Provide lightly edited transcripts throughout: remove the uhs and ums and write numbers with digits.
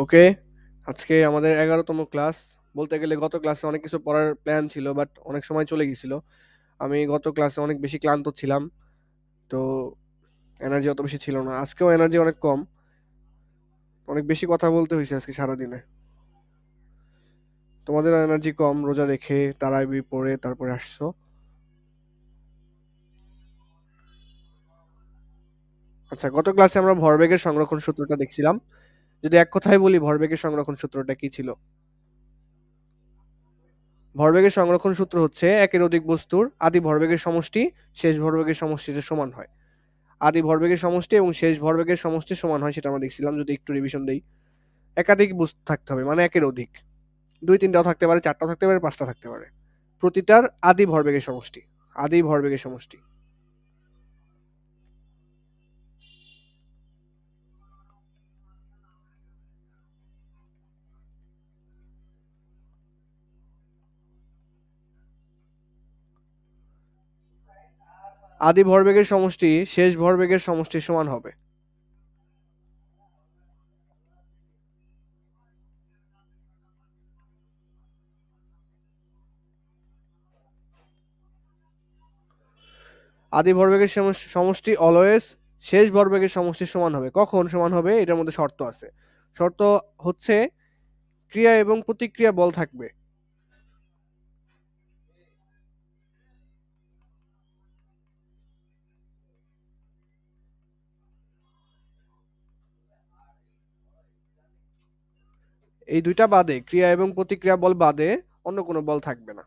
ওকে, আজকে আমাদের ১১তম ক্লাস। বলতে গেলে গত ক্লাসে অনেক কিছু পড়ার প্ল্যান ছিল, বাট অনেক সময় চলে গেছিল। আমি গত ক্লাসে অনেক বেশি ক্লান্ত ছিলাম, তো এনার্জি অত বেশি ছিল না। আজকেও এনার্জি অনেক কম, অনেক বেশি কথা বলতে হয়েছে আজকে সারাদিনে। তোমাদের এনার্জি কম রোজা রেখে তারাবি পড়ে তারপরে আসছো। আচ্ছা, গত ক্লাসে আমরা ভরবেগের সংরক্ষণ সূত্রটা দেখছিলাম। যদি এক কথায় বলি, ভরবেগের সংরক্ষণ সূত্রটা কি ছিল? ভরবেগের সংরক্ষণ সূত্র হচ্ছে একের অধিক বস্তুর আদি ভরবেগের সমষ্টি শেষ ভরবেগের সমষ্টির সমান হয়। আদি ভরবেগের সমষ্টি এবং শেষ ভরবেগের সমষ্টি সমান হয়, সেটা আমরা দেখছিলাম। যদি একটু রিভিশন দেই, একাধিক বস্তু থাকতে হবে, মানে একের অধিক। দুই তিনটাও থাকতে পারে, চারটাও থাকতে পারে, পাঁচটা থাকতে পারে। প্রতিটার আদি ভরবেগের সমষ্টি। আদি ভরবেগের সমষ্টি। আদি ভরবেগের সমষ্টি শেষ ভরবেগের সমষ্টির সমান হবে। আদি ভরবেগের সমষ্টি অলওয়েজ শেষ ভরবেগের সমষ্টির সমান হবে। কখন সমান হবে? এটার মধ্যে শর্ত আছে। শর্ত হচ্ছে ক্রিয়া এবং প্রতিক্রিয়া বল থাকবে। এই দুইটা বাদে, ক্রিয়া এবং প্রতিক্রিয়া বল বাদে অন্য কোনো বল থাকবে না।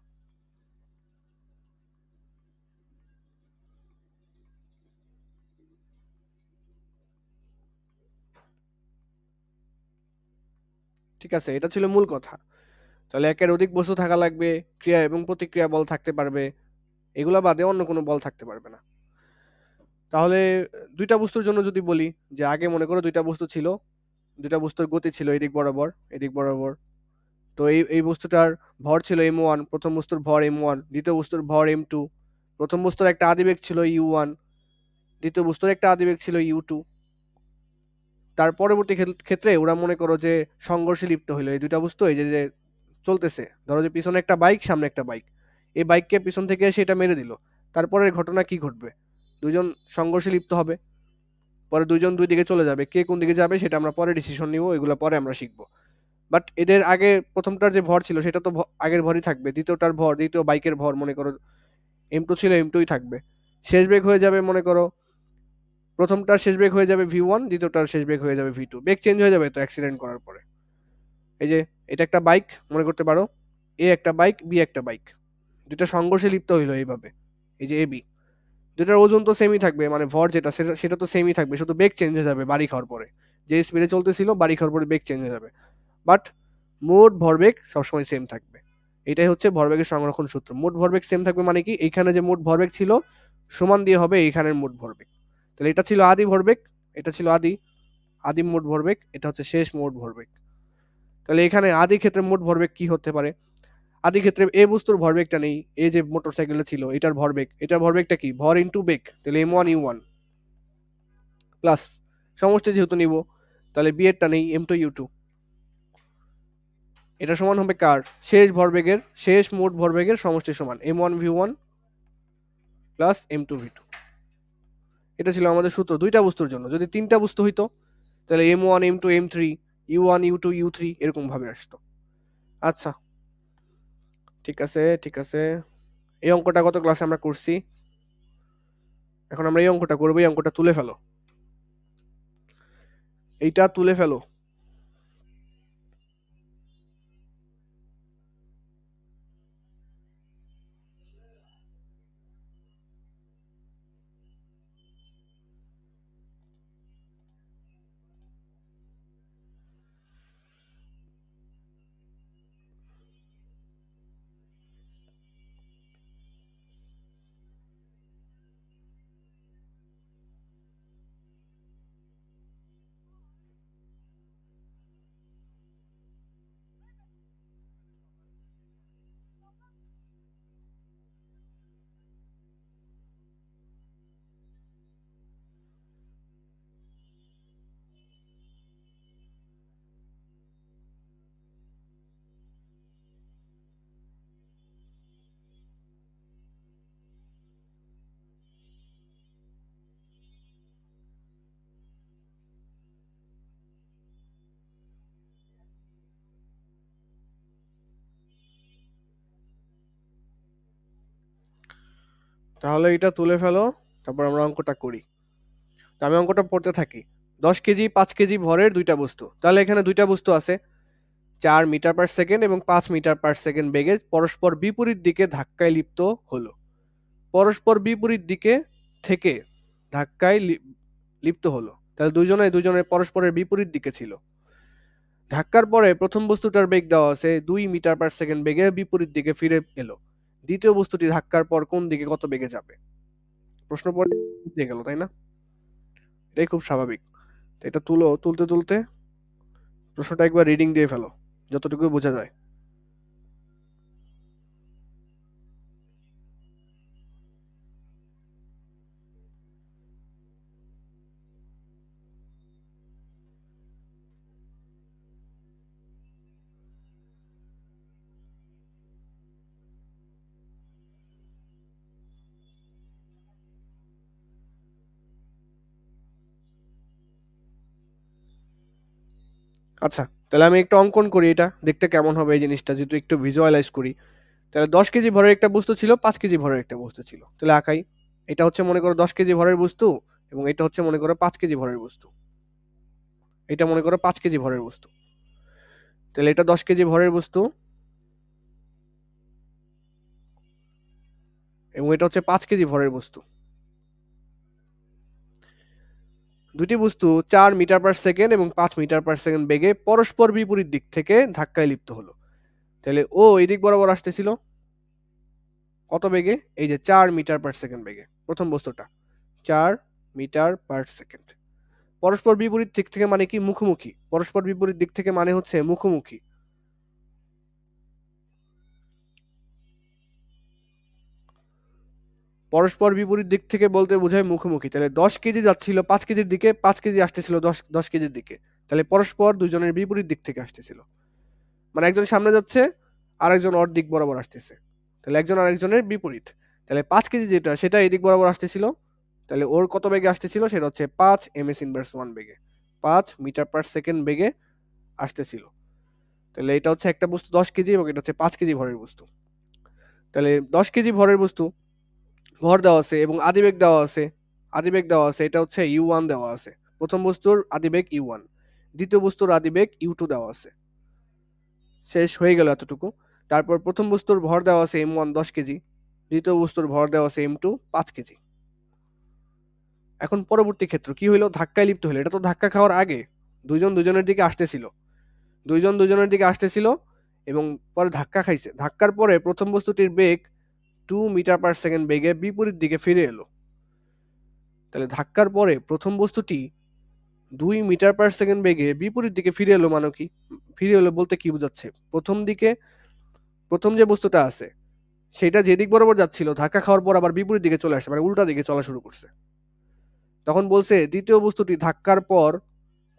ঠিক আছে, এটা ছিল মূল কথা। তাহলে একের অধিক বস্তু থাকা লাগবে, ক্রিয়া এবং প্রতিক্রিয়া বল থাকতে পারবে, এগুলা বাদে অন্য কোনো বল থাকতে পারবে না। তাহলে দুইটা বস্তুর জন্য যদি বলি, যে আগে মনে করো দুইটা বস্তু ছিল, দুইটা বস্তুর গতি ছিল এদিক বরাবর এদিক বরাবর। তো এই এই বস্তুটার ভর ছিল m1, প্রথম বস্তুর ভর m1, দ্বিতীয় বস্তুর ভর m2। প্রথম বস্তুর একটা আদিবেগ ছিল u1, দ্বিতীয় বস্তুর একটা আদিবেগ ছিল u2। তার পরবর্তী ক্ষেত্রে ওরা মনে করো যে সংঘর্ষে লিপ্ত হইলো এই দুইটা বস্তু। এই যে যে চলতেছে, ধরো যে পিছনে একটা বাইক, সামনে একটা বাইক, এই বাইককে পিছন থেকে এসে এটা মেরে দিল। তারপরের ঘটনা কি ঘটবে? দুইজন সংঘর্ষে লিপ্ত হবে, পরে দুইজন দুই দিকে চলে যাবে। কে কোন দিকে যাবে সেটা আমরা পরে ডিসিশন নিব, এগুলো পরে আমরা শিখবো। বাট এদের আগে প্রথমটার যে ভর ছিল সেটা তো আগের ভরই থাকবে, দ্বিতীয়টার ভর, দ্বিতীয় বাইকের ভর মনে করো m2 ছিল, m2ই থাকবে। শেষ বেগ হয়ে যাবে মনে করো, প্রথমটার শেষ বেগ হয়ে যাবে v1, দ্বিতীয়টার শেষ বেগ হয়ে যাবে v2। বেগ চেঞ্জ হয়ে যাবে তো অ্যাক্সিডেন্ট করার পরে। এই যে এটা একটা বাইক মনে করতে পারো, এ একটা বাইক, বি একটা বাইক, দুটা সংঘর্ষে লিপ্ত হইলো এইভাবে। এই যে এবি, দুটার ওজন তো সেমই থাকবে, মানে ভর যেটা সেটা সেটা তো সেমই থাকবে, শুধু বেগ চেঞ্জ হয়ে যাবে বাড়ি খাওয়ার পরে। যে স্পিডে চলতেছিল বাড়ি খাওয়ার পরে বেগ চেঞ্জ হয়ে যাবে, বাট মোট ভরবেগ সবসময় সেম থাকবে। এটাই হচ্ছে ভরবেগের সংরক্ষণ সূত্র। মোট ভরবেগ সেম থাকবে মানে কি, এইখানে যে মোট ভরবেগ ছিল সমান দিয়ে হবে এইখানের মোট ভরবেগ। তাহলে এটা ছিল আদি ভরবেগ, এটা ছিল আদিম মোট ভরবেগ, এটা হচ্ছে শেষ মোট ভরবেগ। তাহলে এখানে আদি ক্ষেত্রে মোট ভরবেগ কি হতে পারে? আদি ক্ষেত্রে এ বস্তুর ভরবেগটা নেই, এ যে মোটরসাইকেলে ছিল এটার ভরবেগ, এটার ভরবেগটা কি? ভর ইন্টু বেগ, তাহলে m1u1 প্লাস সমষ্টি যেহেতু নিব, তাহলে বি এরটা নেই, m2u2। এটা সমান হবে কার? শেষ ভরবেগের, শেষ মোট ভরবেগের সমষ্টি সমান m1v1 প্লাস m2v2। এটা ছিল আমাদের সূত্র দুইটা বস্তুর জন্য। যদি তিনটা বস্তু হইতো তাহলে m1 m2 m3, u1 u2 u3 এরকম ভাবে আসতো। আচ্ছা, ঠিক আছে ঠিক আছে। এই অঙ্কটা গত ক্লাসে আমরা করছি, এখন আমরা এই অঙ্কটা করবো। এই অঙ্কটা তুলে ফেলো, এইটা তুলে ফেলো। তাহলে এটা তুলে ফেলো, তারপর আমরা অঙ্কটা করি। তো আমি অঙ্কটা পড়তে থাকি। 10 কেজি 5 কেজি ভরের দুইটা বস্তু, তাহলে এখানে দুইটা বস্তু আছে, 4 মিটার পার সেকেন্ড এবং 5 মিটার পার সেকেন্ড বেগে পরস্পর বিপরীত দিকে ধাক্কায় লিপ্ত হলো। পরস্পর বিপরীত দিকে থেকে ধাক্কায় লিপ্ত হলো, তাহলে দুইজনের পরস্পরের বিপরীত দিকে ছিল। ধাক্কার পরে প্রথম বস্তুটার বেগ দেওয়া আছে 2 মিটার পার সেকেন্ড বেগে বিপরীত দিকে ফিরে এলো। দ্বিতীয় বস্তুটি ধাক্কার পর কোন দিকে কত বেগে যাবে? প্রশ্ন পড়ে দিয়ে গেল, তাই না? এটাই খুব স্বাভাবিক। তো এটা তুলতে তুলতে প্রশ্নটা একবার রিডিং দিয়ে ফেলো, যতটুকু বোঝা যায়। আচ্ছা, তাহলে আমি একটু অঙ্কন করি, এটা দেখতে কেমন হবে এই জিনিসটা, যেহেতু একটু ভিজুয়ালাইজ করি। তাহলে 10 কেজি ভরের একটা বস্তু ছিল, 5 কেজি ভরের একটা বস্তু ছিল, তাহলে আঁকাই। এটা হচ্ছে মনে করো 10 কেজি ভরের বস্তু, এবং এটা হচ্ছে মনে করো 5 কেজি ভরের বস্তু। এটা মনে করো 5 কেজি ভরের বস্তু। তাহলে এটা 10 কেজি ভরের বস্তু, এবং এটা হচ্ছে 5 কেজি ভরের বস্তু। দুটি বস্তু 4 মিটার পার সেকেন্ড এবং 5 মিটার পার সেকেন্ড বেগে পরস্পর বিপরীত দিক থেকে ধাক্কায় লিপ্ত হলো। তাহলে ও এই দিক বরাবর আসতেছিল কত বেগে? এই যে 4 মিটার পার সেকেন্ড বেগে, প্রথম বস্তুটা 4 মিটার পার সেকেন্ড। পরস্পর বিপরীত দিক থেকে মানে কি? মুখোমুখি। পরস্পর বিপরীত দিক থেকে মানে হচ্ছে মুখোমুখি। পরস্পর বিপরীত দিক থেকে বলতে বোঝায় মুখোমুখি। তাহলে 10 কেজি যাচ্ছিল 5 কেজির দিকে, 5 কেজি আসতেছিল দশ দশ কেজির দিকে। তাহলে পরস্পর দুজনের বিপরীত দিক থেকে আসতেছিল, মানে একজন সামনে যাচ্ছে, আরেকজন ওর দিক বরাবর আসতেছে। তাহলে একজন আরেকজনের বিপরীত। তাহলে 5 কেজি যেটা, সেটা এই দিক বরাবর আসতেছিল। তাহলে ওর কত বেগে আসতেছিল? সেটা হচ্ছে 5 ms ইনভার্স 1 বেগে, 5 মিটার পার সেকেন্ড বেগে আসতেছিল। তাহলে এটা হচ্ছে একটা বস্তু 10 কেজি, এবং এটা হচ্ছে 5 কেজি ভরের বস্তু। তাহলে 10 কেজি ভরের বস্তু, ভর দেওয়া আছে এবং আদিবেগ দেওয়া আছে। আদিবেগ দেওয়া আছে, এটা হচ্ছে u1 দেওয়া আছে। প্রথম বস্তুর আদিবেগ u1, দ্বিতীয় বস্তুর আদিবেগ u2 দেওয়া আছে। শেষ হয়ে গেল এতটুকু। তারপর প্রথম বস্তুর ভর দেওয়া আছে m1 10 কেজি, দ্বিতীয় বস্তুর ভর দেওয়া আছে m2 5 কেজি। এখন পরবর্তী ক্ষেত্র কি হইলো? ধাক্কায় লিপ্ত হলো। এটা তো ধাক্কা খাওয়ার আগে দুইজন দুজনের দিকে আসতেছিল, দুইজন দুজনের দিকে আসতেছিল, এবং পরে ধাক্কা খাইছে। ধাক্কার পরে প্রথম বস্তুটির বেগ 2 মিটার পার সেকেন্ড বেগে বিপরীত দিকে ফিরে এলো। তাহলে ধাক্কার পরে প্রথম বস্তুটি 2 মিটার পার সেকেন্ড বেগে বিপরীত দিকে ফিরে এলো, মানে কি? ফিরে এলো বলতে কি বোঝাচ্ছে? প্রথম দিকে, প্রথম যে বস্তুটা আছে সেটা যেদিক বরাবর যাচ্ছিল, ধাক্কা খাওয়ার পর আবার বিপরীত দিকে চলে আসে, মানে উল্টা দিকে চলা শুরু করছে। তখন বলছে দ্বিতীয় বস্তুটি ধাক্কার পর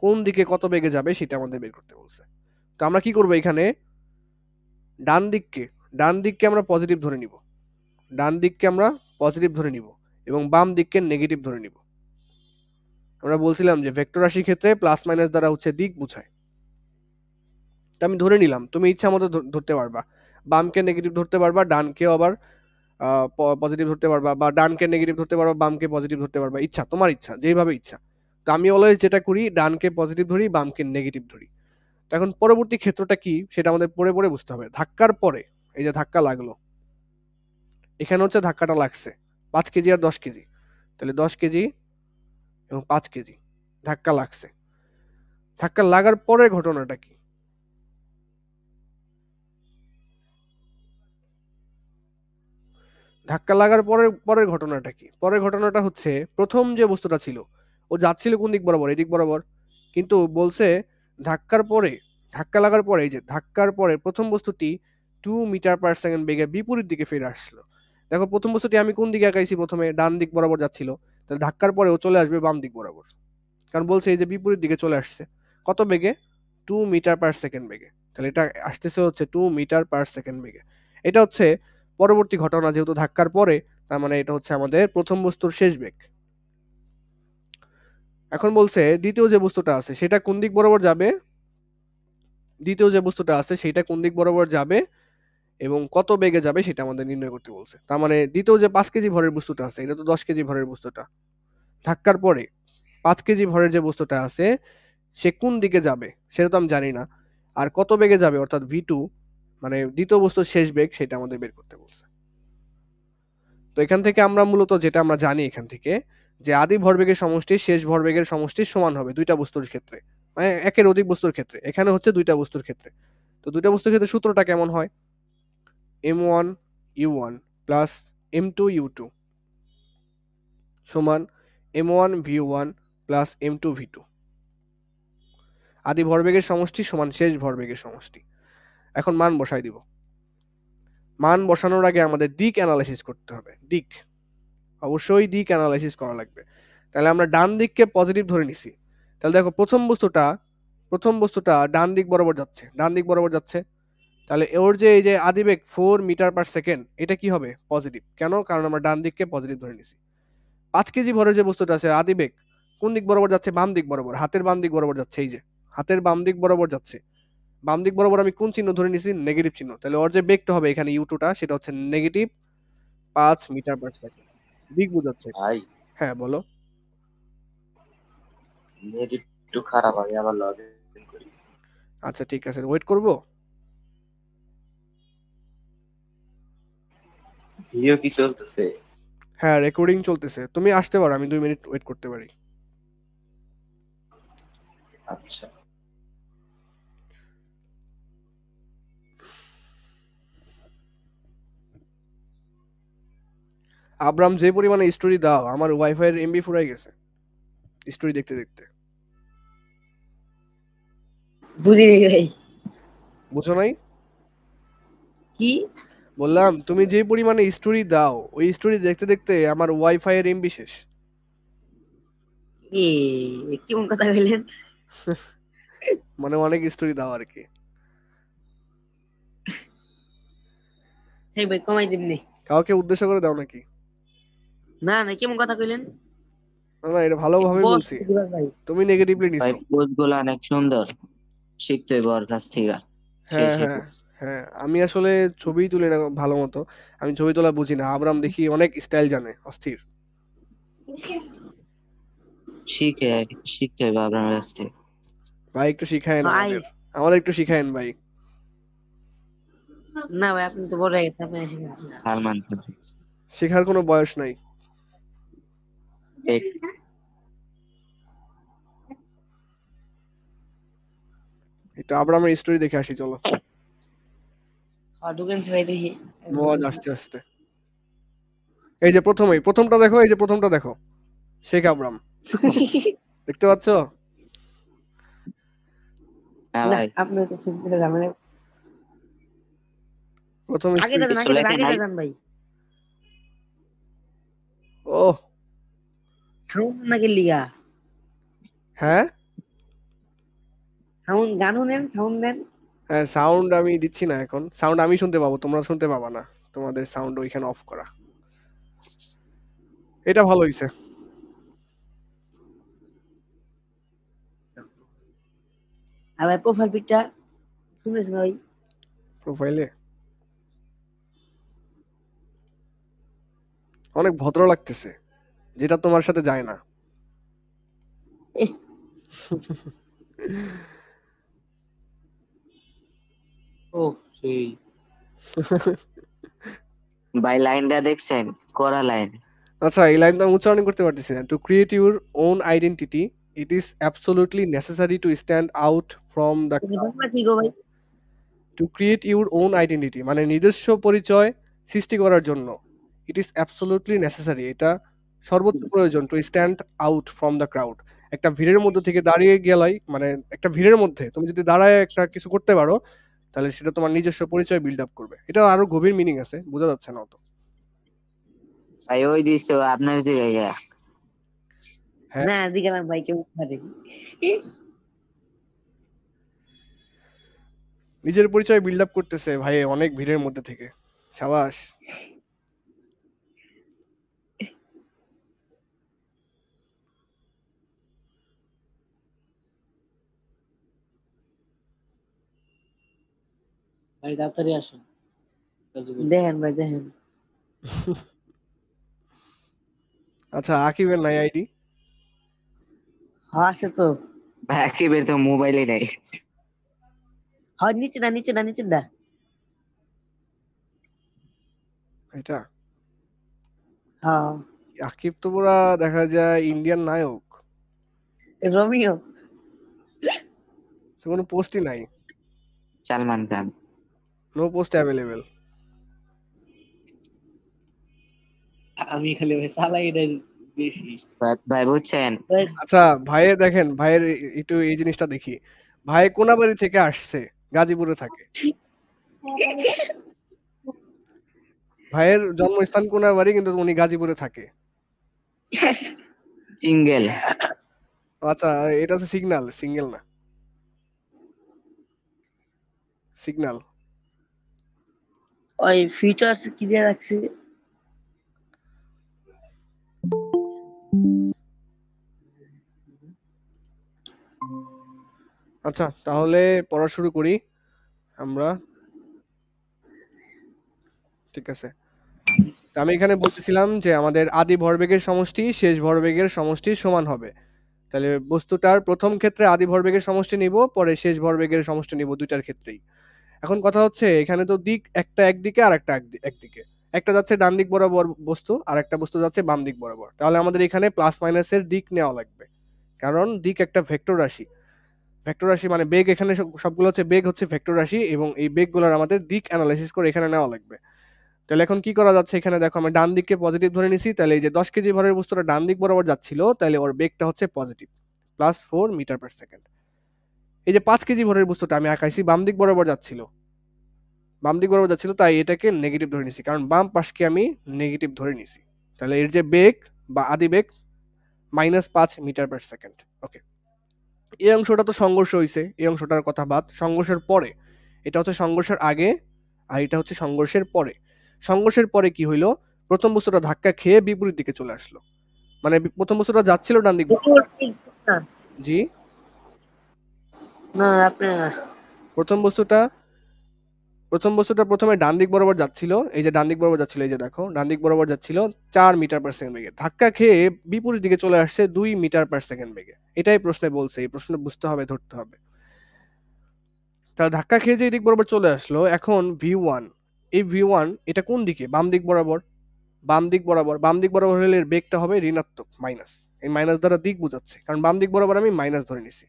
কোন দিকে কত বেগে যাবে সেটা আমাদের বের করতে বলছে। তো আমরা কি করবো এখানে? ডান দিককে, ডান দিককে আমরা পজিটিভ ধরে নিব, ডান দিককে আমরা পজিটিভ ধরে নিব, এবং বাম দিককে নেগেটিভ ধরে নিব। আমরা বলছিলাম যে ভেক্টর রাশির ক্ষেত্রে প্লাস মাইনাস দ্বারা হচ্ছে দিক বোঝায়। তা আমি ধরে নিলাম, তুমি ইচ্ছা মতো ধরতে পারবা। বামকে নেগেটিভ ধরতে পারবা, ডানকেও আবার পজিটিভ ধরতে পারবা, বা ডানকে নেগেটিভ ধরতে পারবা, বামকে পজিটিভ ধরতে পারবা। ইচ্ছা, তোমার ইচ্ছা, যেভাবে ইচ্ছা। তো আমি অলওয়েজ যেটা করি, ডানকে পজিটিভ ধরি, বামকে নেগেটিভ ধরি। তো এখন পরবর্তী ক্ষেত্রটা কি সেটা আমাদের পরে পরে বুঝতে হবে। ধাক্কার পরে এই যে ধাক্কা লাগলো, এখানে হচ্ছে ধাক্কাটা লাগছে 5 কেজি আর 10 কেজি। তাহলে 10 কেজি এবং 5 কেজি ধাক্কা লাগছে। ধাক্কা লাগার পরে ঘটনাটা কি? ধাক্কা লাগার পরের ঘটনাটা কি? পরের ঘটনাটা হচ্ছে প্রথম যে বস্তুটা ছিল, ও যাচ্ছিল কোন দিক বরাবর? এদিক বরাবর। কিন্তু বলছে ধাক্কার পরে, ধাক্কা লাগার পরে, এই যে ধাক্কার পরে প্রথম বস্তুটি 2 মিটার পার সেকেন্ড বেগে বিপরীত দিকে ফিরে আসলো। দেখো প্রথম বস্তুটি আমি কোন দিকে আঁকাইছি? প্রথমে ডান দিক বরাবর যাচ্ছিল, তাহলে ধাক্কার পরে ও চলে আসবে বাম দিক বরাবর, কারণ বলছে এই যে বিপরীত দিকে চলে আসছে। কত বেগে? 2 মিটার পার সেকেন্ড বেগে। তাহলে এটা আসতেছে হচ্ছে 2 মিটার পার সেকেন্ড বেগে। এটা হচ্ছে পরবর্তী ঘটনা, যেহেতু ধাক্কার পরে, তার মানে এটা হচ্ছে আমাদের প্রথম বস্তুর শেষ বেগ। এখন বলছে দ্বিতীয় যে বস্তুটা আছে সেটা কোন দিক বরাবর যাবে, দ্বিতীয় যে বস্তুটা আছে সেটা কোন দিক বরাবর যাবে, এবং কত বেগে যাবে সেটা আমাদের নির্ণয় করতে বলছে। তার মানে দ্বিতীয় যে 5 কেজি ভরের বস্তুটা আছে এটা তো 10 কেজি ভরের বস্তুটা। ধাক্কার পরে 5 কেজি ভরের যে বস্তুটা আছে সে কোন দিকে যাবে সেটা তো আমি জানি না। আর কত বেগে যাবে অর্থাৎ V2 মানে দ্বিতীয় বস্তুর শেষ বেগ সেটা আমাদের বের করতে বলছে। তো এখান থেকে আমরা মূলত যেটা আমরা জানি এখান থেকে যে আদি ভরবেগের সমষ্টি শেষ ভরবেগের সমষ্টির সমান হবে দুইটা বস্তুর ক্ষেত্রে। মানে একের অধিক বস্তুর ক্ষেত্রে। এখানে হচ্ছে দুইটা বস্তুর ক্ষেত্রে। তো দুইটা বস্তুর ক্ষেত্রে সূত্রটা কেমন হয়? m1 u1 plus m2 u2 সমান m1 v1 plus m2 v2। আদি ভরবেগের সমষ্টি সমান শেষ ভরবেগের সমষ্টি। এখন মান বসাই দিব। মান বসানোর আগে আমাদের দিক অ্যানালাইসিস করতে হবে। দিক, অবশ্যই দিক অ্যানালাইসিস করা লাগবে। তাহলে আমরা ডান দিককে পজিটিভ ধরে নিছি। তাহলে দেখো প্রথম বস্তুটা ডান দিক বরাবর যাচ্ছে, ডান দিক বরাবর যাচ্ছে। তাহলে ওর যে এই যে আদিবেগ 4 মিটার পার সেকেন্ড এটা কি হবে? পজিটিভ। কেন? কারণ আমরা ডান দিককে পজিটিভ ধরে নিছি। 5 কেজি ভরের যে বস্তুটা আছে আদিবেগ কোন দিক বরাবর যাচ্ছে? বাম দিক বরাবর, হাতের বাম দিক বরাবর যাচ্ছে। এই যে হাতের বাম দিক বরাবর যাচ্ছে। বাম দিক বরাবর আমি কোন চিহ্ন ধরে নিছি? নেগেটিভ চিহ্ন। তাহলে ওর যে বেগটা হবে এখানে u2টা সেটা হচ্ছে নেগেটিভ 5 মিটার পার সেকেন্ড। দিক বোঝাচ্ছে। ভাই হ্যাঁ বলো। নেট একটু খারাপ, আমি আবার লগ ইন করি। আচ্ছা ঠিক আছে, ওয়েট করব। ভিডিও কি চলতেছে? হ্যাঁ রেকর্ডিং চলতেছে, তুমি আসতে পারো, আমি 2 মিনিট ওয়েট করতে পারি। আচ্ছা আব্রাম যে পরিমাণে স্টোরি দাও আমার ওয়াইফাই এর এমবি ফুরাই গেছে স্টোরি দেখতে দেখতে। বুঝিনি ভাই বুঝো নাই? কি বললাম তুমি যে পরিমাণে স্টোরি দাও ওই স্টোরি দেখতে দেখতে আমার ওয়াইফাই এর এমবি শেষ। এ কেমন কথা বললেন? মানে অনেক স্টোরি দাও আর কি। সেই ভাই কমাই দিবনি। কাউকে উদ্দেশ্য করে দাও নাকি? না না কেমন কথা কইলেন? না না এটা ভালোভাবে বস বলছি, দিবার ভাই তুমি নেগেটিভলি ভাই নিছো। পোস্টগুলো অনেক সুন্দর, শিখতে হইব ওর কাছ থেকে। হ্যাঁ সেই হ্যাঁ পোস্ট হ্যাঁ, আমি আসলে ছবি তুলি না ভালো মতো, আমি ছবি তোলা বুঝি না। আব্রাম দেখি অনেক স্টাইল জানে, অস্থির। শিখে শিখতে হইব আপনার কাছ থেকে। ভাই একটু শিখায়েন ভাই আমাদের, আমাদের একটু শিখায়েন ভাই। না ভাই আপনি তো বড় হয়ে গেছেন, আপনি আসেন না। সালমান খান শেখার কোনো বয়স নাই। এক একটু আব্রামের স্টোরি দেখে আসি চলো। হ্যাঁ ঢুকেন ভাই দেখি। মজ আসতে আসতে। এই যে প্রথমটা দেখো, এই যে প্রথমটা দেখো, শেখ আব্রাম, দেখতে পাচ্ছ? হ্যাঁ না ভাই, আপনি তো শুনতে যাবেন। প্রথম আগে স্টোরিটা। যান কিছু আগে যান লেখা আগে নাই। যান ভাই। ওহ সাউন্ড নাকি লিগা হ্যাঁ সাউন্ড গানও নেন সাউন্ড দেন। হ্যাঁ, সাউন্ড আমি দিচ্ছি না এখন, সাউন্ড আমি শুনতে পাবো, তোমরা শুনতে পাবা না। তোমাদের সাউন্ড ওইখানে অফ করা। এটা ভালো হইছে। আর ভাই প্রোফাইল পিকটা শুনেছেন ভাই? প্রোফাইলে অনেক ভদ্র লাগতেছে, যেটা তোমার সাথে যায় না। এহ, ও সেই ভাই লাইনটা দেখছেন? করা লাইন। আচ্ছা এই লাইন তো আমি উচ্চারণ করতে পারতেছি না। To create your own identity it is absolutely necessary to stand out from the crowd. Bangla ঠিক ভাই। To create your own identity মানে নিজস্ব পরিচয় সৃষ্টি করার জন্য ইট ইজ অ্যাবসোলুটলি নেসেসারি, এটা সর্বোচ্চ প্রয়োজন। To stand out from the crowd, একটা ভিড়ের মধ্যে থেকে দাঁড়িয়ে গেলাই, মানে একটা ভিড়ের মধ্যে তুমি যদি দাঁড়ায় একটা কিছু করতে পারো তাহলে সেটা তোমার নিজস্ব পরিচয় বিল্ড আপ করবে। এটা আরো গভীর মিনিং আছে, বোঝা যাচ্ছে না অত। ভাই ওই দিছে আপনার জায়গায়। হ্যাঁ না জিজ্ঞাসা ভাই কেমন পারে। নিজের পরিচয় বিল্ড আপ করতেছে ভাই অনেক ভিড়ের মধ্যে থেকে, সাবাস। ভাই তাড়াতাড়ি আসুন। দেখেন ভাই দেখেন। আচ্ছা আকিবের নাই আইডি? হ্যাঁ আছে তো। ভাই আকিবের তো মোবাইলে নাই। হয় নিচে না নিচে না নিচে না। এটা হ্যাঁ আকিব তো পুরা দেখা যায় ইন্ডিয়ান নায়ক, রোমিও। তো কোনো পোস্টই নাই, Salman Khan. No post available. আমি খালি ভাই চালাই দেই বেশি। ভাই বুঝছেন, আচ্ছা ভাইয়ে দেখেন, ভাইয়ের একটু এই জিনিসটা দেখি। ভাই কোনাবাড়ি থেকে আসছে, গাজীপুরে থাকে। ভাইয়ের জন্মস্থান কোনাবাড়ি, কিন্তু উনি গাজীপুরে থাকে। সিঙ্গেল। আচ্ছা এটা হচ্ছে সিগন্যাল, সিঙ্গেল না, সিগন্যাল। ওই ফিচার্স কি দিয়ে রাখছে? আচ্ছা তাহলে পড়া শুরু করি আমরা, ঠিক আছে। তো আমি এখানে বলতেছিলাম যে আমাদের আদি ভরবেগের সমষ্টি শেষ ভরবেগের সমষ্টির সমান হবে। তাহলে বস্তুটার প্রথম ক্ষেত্রে আদি ভরবেগের সমষ্টি নিব, পরে শেষ ভরবেগের সমষ্টি নিব, দুইটার ক্ষেত্রেই। এখন কথা হচ্ছে এখানে তো দিক একটা একদিকে আর একটা একদিকে, একটা যাচ্ছে ডান দিক বরাবর বস্তু আর একটা বস্তু যাচ্ছে বাম দিক বরাবর। তাহলে আমাদের এখানে প্লাস মাইনাসের দিক নেওয়া লাগবে, কারণ দিক একটা ভেক্টর রাশি। ভেক্টর রাশি মানে বেগ, এখানে সবগুলো হচ্ছে বেগ হচ্ছে ভেক্টর রাশি, এবং এই বেগগুলোর আমাদের দিক অ্যানালাইসিস করে এখানে নেওয়া লাগবে। তাহলে এখন কি করা যাচ্ছে, এখানে দেখো আমি ডান দিককে পজিটিভ ধরে নিছি, তাহলে এই যে 10 কেজি ভরের বস্তুটা ডান দিক বরাবর যাচ্ছিল, তাহলে ওর বেগটা হচ্ছে পজিটিভ, +4 মিটার পার সেকেন্ড। এই যে 5 কেজি ভরের বস্তুটা আমি আঁকাইছি বাম দিক বরাবর যাচ্ছিল, বাম দিক বরাবর যাচ্ছিল, তাই এটাকে নেগেটিভ ধরে নিছি, কারণ বাম পাশকে আমি নেগেটিভ ধরে নিছি। তাহলে এর যে বেগ বা আদি বেগ -5 মিটার পার সেকেন্ড। ওকে, এই অংশটা তো সংঘর্ষ হয়েছে, এই অংশটার কথা বাদ, সংঘর্ষের পরে। এটা হচ্ছে সংঘর্ষের আগে, আর এটা হচ্ছে সংঘর্ষের পরে। সংঘর্ষের পরে কি হইলো, প্রথম বস্তুটা ধাক্কা খেয়ে বিপরীত দিকে চলে আসলো, মানে প্রথম বস্তুটা যাচ্ছিল ডান দিক বরাবর। জি, না আপনি না। প্রথম বস্তুটা প্রথমে ডান দিক বরাবর যাচ্ছিল, এই যে ডান দিক বরাবর যাচ্ছিল, এই যে দেখো ডান দিক বরাবর যাচ্ছিল 4 মিটার পার সেকেন্ড বেগে, ধাক্কা খেয়ে বিপরীত দিকে চলে আসছে 2 মিটার পার সেকেন্ড বেগে। এটাই প্রশ্নে বলছে, এই প্রশ্ন বুঝতে হবে, ধরতে হবে। তাহলে ধাক্কা খেয়ে যে দিক বরাবর চলে আসলো, এখন V1, এই V1 এটা কোন দিকে, বাম দিক বরাবর। বাম দিক বরাবর, বাম দিক বরাবর হলে এর বেগটা হবে ঋণাত্মক, মাইনাস। এই মাইনাস দ্বারা দিক বোঝাচ্ছে, কারণ বাম দিক বরাবর আমি মাইনাস ধরে নিছি।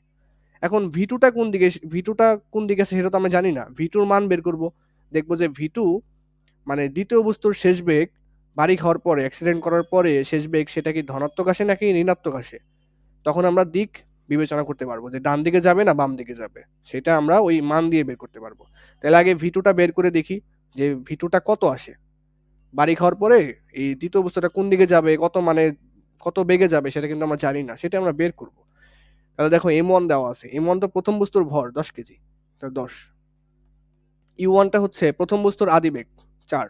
এখন V2টা কোন দিকে, V2টা কোন দিকে আছে সেটা তো আমি জানি না, V2 এর মান বের করব। দেখবো যে V2 মানে দ্বিতীয় বস্তুর শেষ বেগ, বাড়ি খাওয়ার পরে, অ্যাক্সিডেন্ট করার পরে শেষ বেগ, সেটা কি ধনাত্মক আসে নাকি ঋণাত্মক আসে। তখন আমরা দিক বিবেচনা করতে পারবো যে ডান দিকে যাবে না বাম দিকে যাবে, সেটা আমরা ওই মান দিয়ে বের করতে পারবো। তাহলে আগে V2টা বের করে দেখি যে V2টা কত আসে। বাড়ি খাওয়ার পরে এই দ্বিতীয় বস্তুটা কোন দিকে যাবে, কত মানে কত বেগে যাবে, সেটা কিন্তু আমরা জানি না, সেটা আমরা বের করব। তাহলে দেখো M1 দেওয়া আছে, M1 তো প্রথম বস্তুর ভর 10 কেজি, তাহলে 10। U1টা হচ্ছে প্রথম বস্তুর আদি বেগ 4,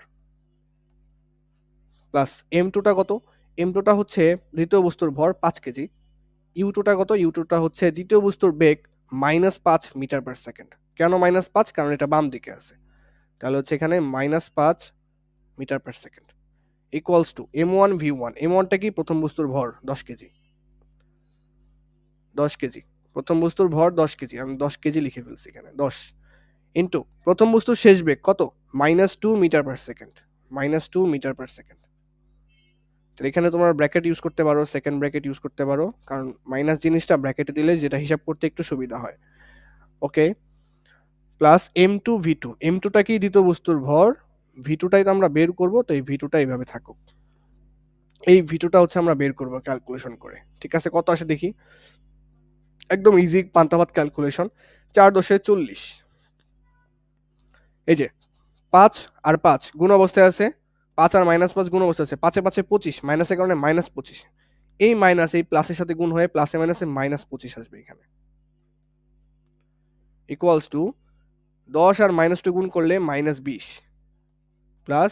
প্লাস M2টা কত, M2টা হচ্ছে দ্বিতীয় বস্তুর ভর 5 কেজি। U2টা কত, U2টা হচ্ছে দ্বিতীয় বস্তুর বেগ -5 মিটার পার সেকেন্ড। কেন -5? কারণ এটা বাম দিকে আছে, তাহলে হচ্ছে এখানে -5 meter per second equals to M1 V1। M1টা কি, প্রথম বস্তুর ভর 10 কেজি, 10 কেজি, প্রথম বস্তুর ভর 10 কেজি, আমি 10 কেজি লিখে ফেলছি এখানে, 10 ইন্টু প্রথম বস্তুর শেষ বেগ কত, -2 meter per second, -2 meter per second. তাহলে এখানে তোমার ব্র্যাকেট ইউজ করতে পারো, সেকেন্ড ব্র্যাকেট ইউজ করতে পারো, কারণ মাইনাস জিনিসটা ব্র্যাকেটে দিলে যেটা হিসাব করতে একটু সুবিধা হয়। ওকে, প্লাস M2 V2, M2টা কি, দ্বিতীয় বস্তুর ভর, V2টাই তো আমরা বের করব, তো এই V2টা এইভাবে থাকুক। এই V2টা হচ্ছে আমরা বের করব ক্যালকুলেশন করে, ঠিক আছে। কত আসে দেখি, একদম ইজি পান্তাভাত ক্যালকুলেশন। 4 দশে 40, এই যে 5 আর 5 গুণ অবস্থায় আছে, 5 আর -5 গুণ অবস্থায় আছে, 5 এ 5 এ 25, মাইনাসের কারণে -25, এই মাইনাস এই প্লাসের সাথে গুণ হয়ে প্লাসে মাইনাসে -25 আসবে এখানে, ইকুয়ালস টু 10 আর -2 গুণ করলে -20, প্লাস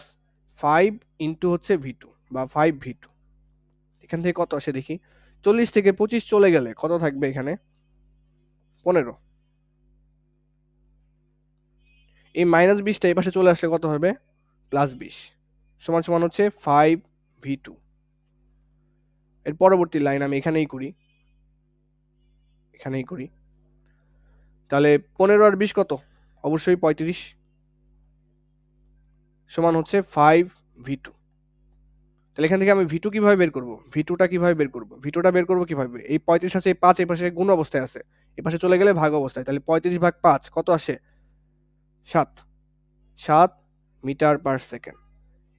5 ইন্টু হচ্ছে V2 বা 5 V2। এখান থেকে কত আসে দেখি, 40 থেকে 25 চলে গেলে কত থাকবে এখানে, 15। এই -20টা এই পাশে চলে আসলে কত হবে, প্লাস 20 সমান সমান হচ্ছে 5v2। এর পরবর্তী লাইন আমি এখানেই করি, তাহলে 15 আর 20 কত? অবশ্যই 35 সমান হচ্ছে 5v2। তাহলে এখান থেকে আমি v2 কিভাবে বের করব? v2টা কিভাবে বের করব? v2টা বের করব কিভাবে? এই 35 আছে, এই 5 এই পাশে গুণ অবস্থায় আছে, এই পাশে চলে গেলে ভাগ অবস্থায়। তাহলে 35 ভাগ 5 কত আসে? 7 মিটার পার সেকেন্ড।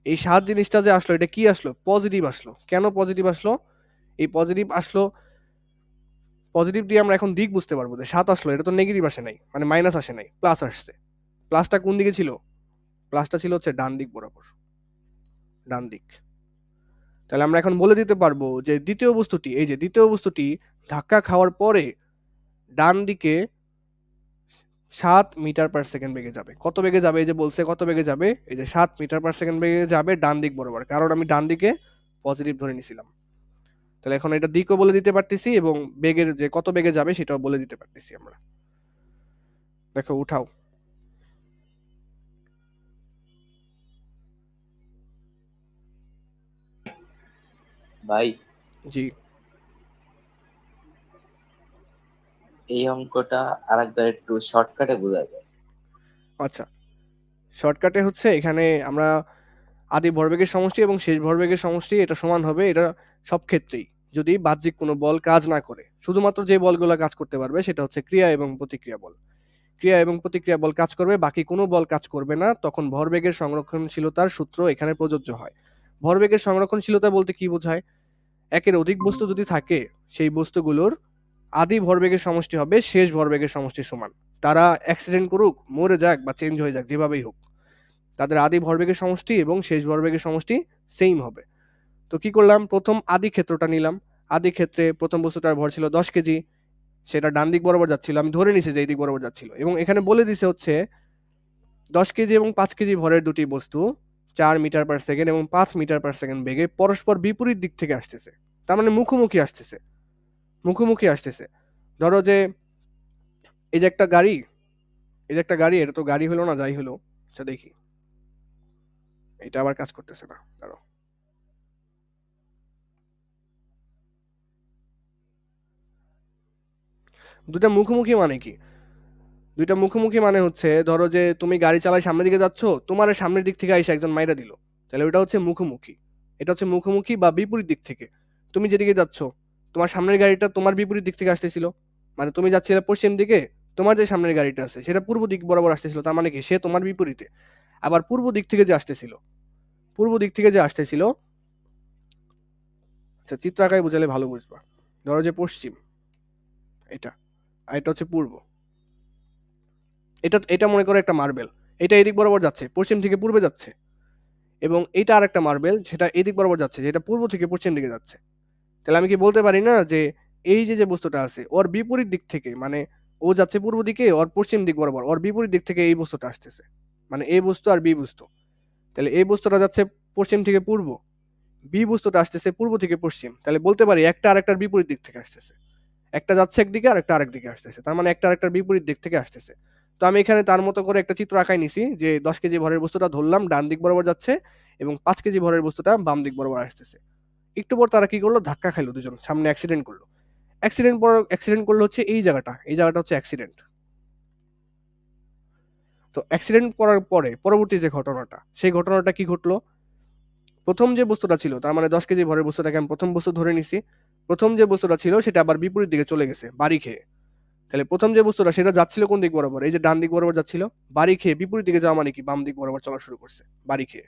এই 7 জিনিসটা যে আসলো, এটা কি আসলো? পজিটিভ আসলো। কেন পজিটিভ আসলো? এই পজিটিভ আসলো, পজিটিভ দিয়ে আমরা এখন দিক বুঝতে পারবো যে 7 আসলো, এটা তো নেগেটিভ আসে নাই, মানে মাইনাস আসে নাই, প্লাস আসছে। প্লাসটা কোন দিকে ছিল? প্লাসটা ছিল হচ্ছে ডান দিক বরাবর, ডান দিক। তাহলে আমরা এখন বলে দিতে পারবো যে দ্বিতীয় বস্তুটি, এই যে দ্বিতীয় বস্তুটি ধাক্কা খাওয়ার পরে ডান দিকে 7 মিটার পার সেকেন্ড বেগে যাবে। কত বেগে যাবে? এই যে বলছে কত বেগে যাবে, এই যে 7 মিটার পার সেকেন্ড বেগে যাবে ডান দিক বরাবর, কারণ আমি ডান দিকে পজিটিভ ধরে নিছিলাম। তাহলে এখন এটা দিকও বলে দিতে পারতেছি এবং বেগের যে কত বেগে যাবে সেটাও বলে দিতে পারতেছি আমরা। দেখো উঠাও। ভাই জি, এই অঙ্কটা আরেকবার একটু শর্টকাটে বোঝা যায়। আচ্ছা, শর্টকাটে হচ্ছে এখানে আমরা আদি ভরবেগের সমষ্টি এবং শেষ ভরবেগের সমষ্টি এটা সমান হবে, এটা সব ক্ষেত্রেই যদি বাহ্যিক কোনো বল কাজ না করে। শুধুমাত্র যে বলগুলো কাজ করতে পারবে সেটা হচ্ছে ক্রিয়া এবং প্রতিক্রিয়া বল। ক্রিয়া এবং প্রতিক্রিয়া বল কাজ করবে, বাকি কোনো বল কাজ করবে না। তখন ভরবেগের সংরক্ষণশীলতার সূত্র এখানে প্রযোজ্য হয়। ভরবেগের সংরক্ষণশীলতা বলতে কি বোঝায়? একের অধিক বস্তু যদি থাকে, সেই বস্তুগুলোর আদি ভরবেগের সমষ্টি হবে শেষ ভরবেগের সমষ্টির সমান। তারা অ্যাক্সিডেন্ট করুক, মরে যাক বা চেঞ্জ হয়ে যাক, যেভাবেই হোক, তাদের আদি ভরবেগের সমষ্টি এবং শেষ ভরবেগের সমষ্টি সেম হবে। তো কি করলাম? প্রথম আদি ক্ষেত্রটা নিলাম। আদি ক্ষেত্রে প্রথম বস্তুটার ভর ছিল 10 কেজি, সেটা ডান দিক বরাবর যাচ্ছিল, আমি ধরে নিছি যে এই দিক বরাবর যাচ্ছিল, এবং এখানে বলে দিছে হচ্ছে 10 কেজি এবং 5 কেজি ভরের দুটি বস্তু 4 মিটার পার সেকেন্ড এবং 5 মিটার পার সেকেন্ড বেগে পরস্পর বিপরীত দিক থেকে আসতেছে। তার মানে মুখোমুখি আসতেছে, মুখোমুখি আসতেছে। ধরো যে এই যে একটা গাড়ি, এই যে একটা গাড়ি, এটা তো গাড়ি হলো না, যাই হলো। আচ্ছা দেখি, এটা আবার কাজ করতেছে না, দাঁড়াও। দুটা মুখোমুখি মানে কি? দুইটা মুখোমুখি মানে হচ্ছে, ধরো যে তুমি গাড়ি চালায় সামনের দিকে যাচ্ছ, তোমার সামনের দিক থেকে এসে একজন মাইরা দিল, তাহলে ওটা হচ্ছে মুখোমুখি। এটা হচ্ছে মুখোমুখি বা বিপরীত দিক থেকে। তুমি যেদিকে যাচ্ছ, তোমার সামনের গাড়িটা তোমার বিপরীত দিক থেকে আসতেছিল, মানে তুমি যাচ্ছিলে পশ্চিম দিকে, তোমার যে সামনের গাড়িটা আছে সেটা পূর্ব দিক বরাবর আসতেছিল, তার মানে কি সে তোমার বিপরীতে। আবার পূর্ব দিক থেকে যে আসতেছিল, পূর্ব দিক থেকে যে আসতেছিল, আচ্ছা চিত্র আঁকায় বুঝালে ভালো বুঝবা। ধরো যে পশ্চিম এটা, আর এটা হচ্ছে পূর্ব। এটা এটা মনে করো একটা মার্বেল, এটা এদিক বরাবর যাচ্ছে, পশ্চিম থেকে পূর্বে যাচ্ছে, এবং এটা আর একটা মার্বেল, সেটা এদিক বরাবর যাচ্ছে, যেটা পূর্ব থেকে পশ্চিম দিকে যাচ্ছে। তাহলে আমি কি বলতে পারি না যে এই যে যে বস্তুটা আছে ওর বিপরীত দিক থেকে, মানে ও যাচ্ছে পূর্ব দিকে, ওর পশ্চিম দিক বরাবর, ওর বিপরীত দিক থেকে এই বস্তুটা আসতেছে, মানে এই বস্তু আর বি বস্তু। তাহলে এই বস্তুটা যাচ্ছে পশ্চিম থেকে পূর্ব, বি বস্তুটা আসতেছে পূর্ব থেকে পশ্চিম। তাহলে বলতে পারি একটা আরেকটার বিপরীত দিক থেকে আসতেছে, একটা যাচ্ছে একদিকে আর একটা আরেক দিকে আসতেছে, তার মানে একটা আরেকটার বিপরীত দিক থেকে আসতেছে। তো আমি এখানে তার মতো করে একটা চিত্র আঁকাই নিছি, যে 10 কেজি ভরের বস্তুটা ধরলাম ডান দিক বরাবর যাচ্ছে এবং 5 কেজি ভরের বস্তুটা বাম দিক বরাবর আসতেছে। একটু পর তারা কি করলো? ধাক্কা খাইলো, দুজন সামনে অ্যাক্সিডেন্ট করলো। অ্যাক্সিডেন্ট করলো হচ্ছে এই জায়গাটা, এই জায়গাটা হচ্ছে অ্যাক্সিডেন্ট। তো অ্যাক্সিডেন্ট করার পরে পরবর্তী যে ঘটনাটা, সেই ঘটনাটা কি ঘটলো? প্রথম যে বস্তুটা ছিল, তার মানে 10 কেজি ভরের বস্তুটাকে আমি প্রথম বস্তু ধরে নিছি, প্রথম যে বস্তুটা ছিল সেটা আবার বিপরীত দিকে চলে গেছে বাড়ি খেয়ে। তাহলে প্রথম যে বস্তুটা সেটা যাচ্ছিল কোন দিক বরাবর? এই যে ডান দিক বরাবর যাচ্ছিল, বাড়ি খেয়ে বিপরীত দিকে যাওয়া মানে কি বাম দিক বরাবর চলা শুরু করছে বাড়ি খেয়ে।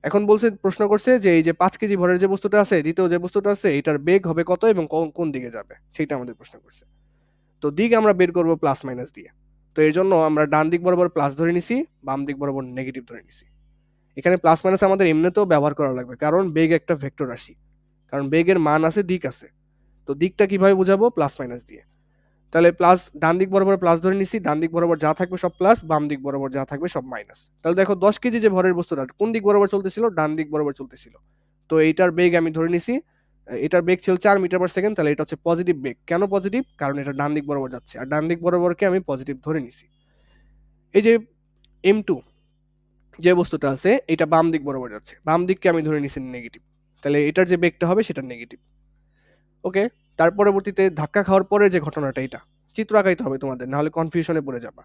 এখন বলছে, প্রশ্ন করছে যে এই যে 5 কেজি ভরের যে বস্তুটা আছে, দ্বিতীয় যে বস্তুটা আছে, এটার বেগ হবে কত এবং কোন দিকে যাবে, সেটা আমাদের প্রশ্ন করছে। তো দিক আমরা বের করব প্লাস মাইনাস দিয়ে। তো এর জন্য আমরা ডান দিক বরাবর প্লাস ধরে নিছি, বাম দিক বরাবর নেগেটিভ ধরে নিছি। এখানে প্লাস মাইনাস আমাদের এমনিতেও ব্যবহার করা লাগবে, কারণ বেগ একটা ভেক্টর রাশি, কারণ বেগের মান আছে, দিক আছে। তো দিকটা কিভাবে বুঝাবো? প্লাস মাইনাস দিয়ে। তাহলে প্লাস, ডান দিক বরাবর প্লাস ধরে নিছি, ডান দিক বরাবর যা থাকবে সব প্লাস, বাম দিক বরাবর যা থাকবে সব মাইনাস। তাহলে দেখো 10 কেজি যে ভরের বস্তুটা কোন দিক বরাবর চলতেছিল? ডান দিক বরাবর চলতেছিল। তো এইটার বেগ আমি ধরে নিছি, এটার বেগ ছিল 4 মিটার পার সেকেন্ড, তাহলে এটা হচ্ছে পজিটিভ বেগ। কেন পজিটিভ? কারণ এটা ডান দিক বরাবর যাচ্ছে, আর ডান দিক বরাবরকে আমি পজিটিভ ধরে নিছি। এই যে M2, যে বস্তুটা আছে এটা বাম দিক বরাবর যাচ্ছে, বাম দিককে আমি ধরে নিছি নেগেটিভ, তাহলে এটার যে বেগটা হবে সেটা নেগেটিভ। ওকে, তার পরবর্তীতে ধাক্কা খাওয়ার পরে যে ঘটনাটা, এটা চিত্র আঁকাইতে হবে তোমাদের, নাহলে কনফিউশনে পড়ে যাবা।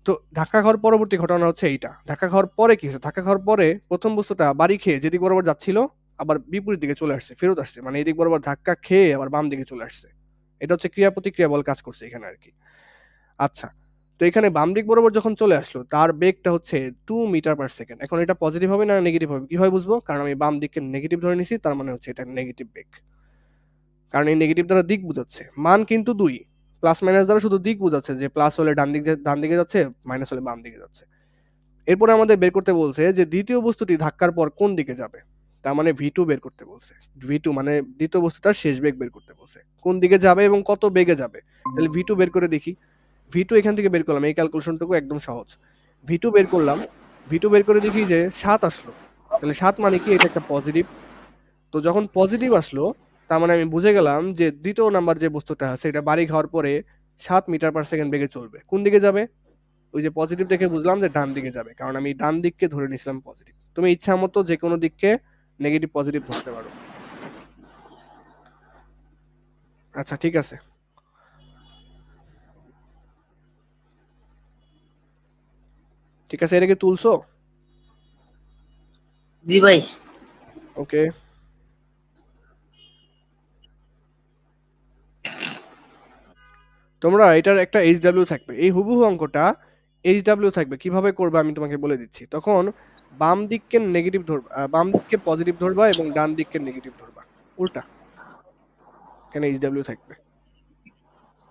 তো ধাক্কা খাওয়ার পরবর্তী ঘটনা হচ্ছে এইটা। ধাক্কা খাওয়ার পরে কি হচ্ছে, ধাক্কা খাওয়ার পরে প্রথম বস্তুটা বাড়ি খেয়ে যেদিক বরাবর যাচ্ছিল আবার বিপরীত দিকে চলে আসছে, ফেরত আসছে, মানে এদিক বরাবর ধাক্কা খেয়ে আবার বাম দিকে চলে আসছে। এটা হচ্ছে ক্রিয়া প্রতিক্রিয়া বল কাজ করছে এখানে আর কি। আচ্ছা, তো এখানে বাম দিক বরাবর যখন চলে আসলো তার বেগটা হচ্ছে 2 মিটার পার সেকেন্ড। এখন এটা পজিটিভ হবে না নেগেটিভ হবে কিভাবে বুঝবো? কারণ আমি বাম দিককে নেগেটিভ ধরে নিছি, তার মানে হচ্ছে এটা নেগেটিভ বেগ, কারণ এই নেগেটিভ দ্বারা দিক বোঝাচ্ছে। মান কিন্তু 2, প্লাস মাইনাস দ্বারা শুধু দিক বোঝাচ্ছে, যে প্লাস হলে ডান দিকে যাচ্ছে, মাইনাস হলে বাম দিকে যাচ্ছে। এরপরে আমাদের বের করতে বলছে যে দ্বিতীয় বস্তুটি ধাক্কার পর কোন দিকে যাবে, তার মানে ভি টু বের করতে বলছে। ভি টু মানে দ্বিতীয় বস্তুটার শেষ বেগ বের করতে বলছে, কোন দিকে যাবে এবং কত বেগে যাবে। তাহলে ভি টু বের করে দেখি। ভি টু এখান থেকে বের করলাম, এই ক্যালকুলেশনটুকু একদম সহজ। ভি টু বের করলাম, ভি টু বের করে দেখি যে 7 আসলো। তাহলে 7 মানে কি, এটা একটা পজিটিভ। তো যখন পজিটিভ আসলো তার মানে আমি বুঝে গেলাম যে দ্বিতীয় নাম্বার যে বস্তুটা আছে এটা বাড়ি খাওয়ার পরে 7 মিটার পার সেকেন্ড বেগে চলবে। কোন দিকে যাবে? ওই যে পজিটিভ দেখে বুঝলাম যে ডান দিকে যাবে, কারণ আমি ডান দিককে ধরে নিয়েছিলাম পজিটিভ। তুমি ইচ্ছা মতো যে কোনো দিককে নেগেটিভ পজিটিভ ধরতে পারো। আচ্ছা ঠিক আছে, ঠিক আছে, এটাকে তুলছো? জি ভাই। ওকে, তোমরা এটার একটা এইচডব্লিউ থাকবে, এই হুবহু অঙ্কটা এইচডব্লিউ থাকবে, কিভাবে করবে আমি তোমাকে বলে দিচ্ছি। তখন বাম দিককে নেগেটিভ ধরবা, বাম দিককে পজিটিভ ধরবা এবং ডান দিককে নেগেটিভ ধরবা, উল্টা। এখানে এইচডব্লিউ থাকবে।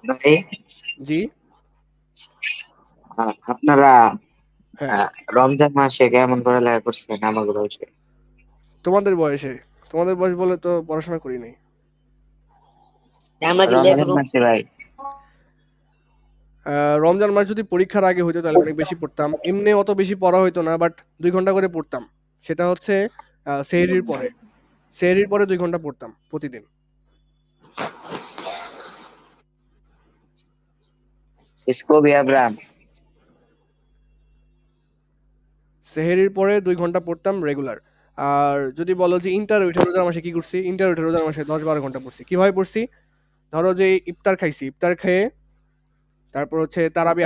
ভাই জি আপনারা হ্যাঁ, রমজান মাসে কেমন করে লেখা করছেন আমাকে বলছে? তোমাদের বয়সে, তোমাদের বয়স বলে তো পড়াশোনা করি নাই। আমরা কি রমজান লেখা মাসে ভাই রমজান মাস যদি পরীক্ষার আগে হইতো তাহলে অনেক বেশি পড়তাম, এমনি অত বেশি পড়া হইতো না, বাট 2 ঘন্টা করে পড়তাম। সেটা হচ্ছে সেহরির পরে, সেহরির পরে 2 ঘন্টা পড়তাম প্রতিদিন। इसको भी अब्राम সেহরির পরে 2 ঘন্টা পড়তাম রেগুলার। আর যদি বলো যে ইন্টার উঠে রোজার মাসে কি করছি, ইন্টার উঠে রোজার মাসে 10-12 ঘন্টা পড়ছি। কিভাবে পড়ছি? ধরো যে ইফতার খাইছি, ইফতার খেয়ে তারপর হচ্ছে তারাবি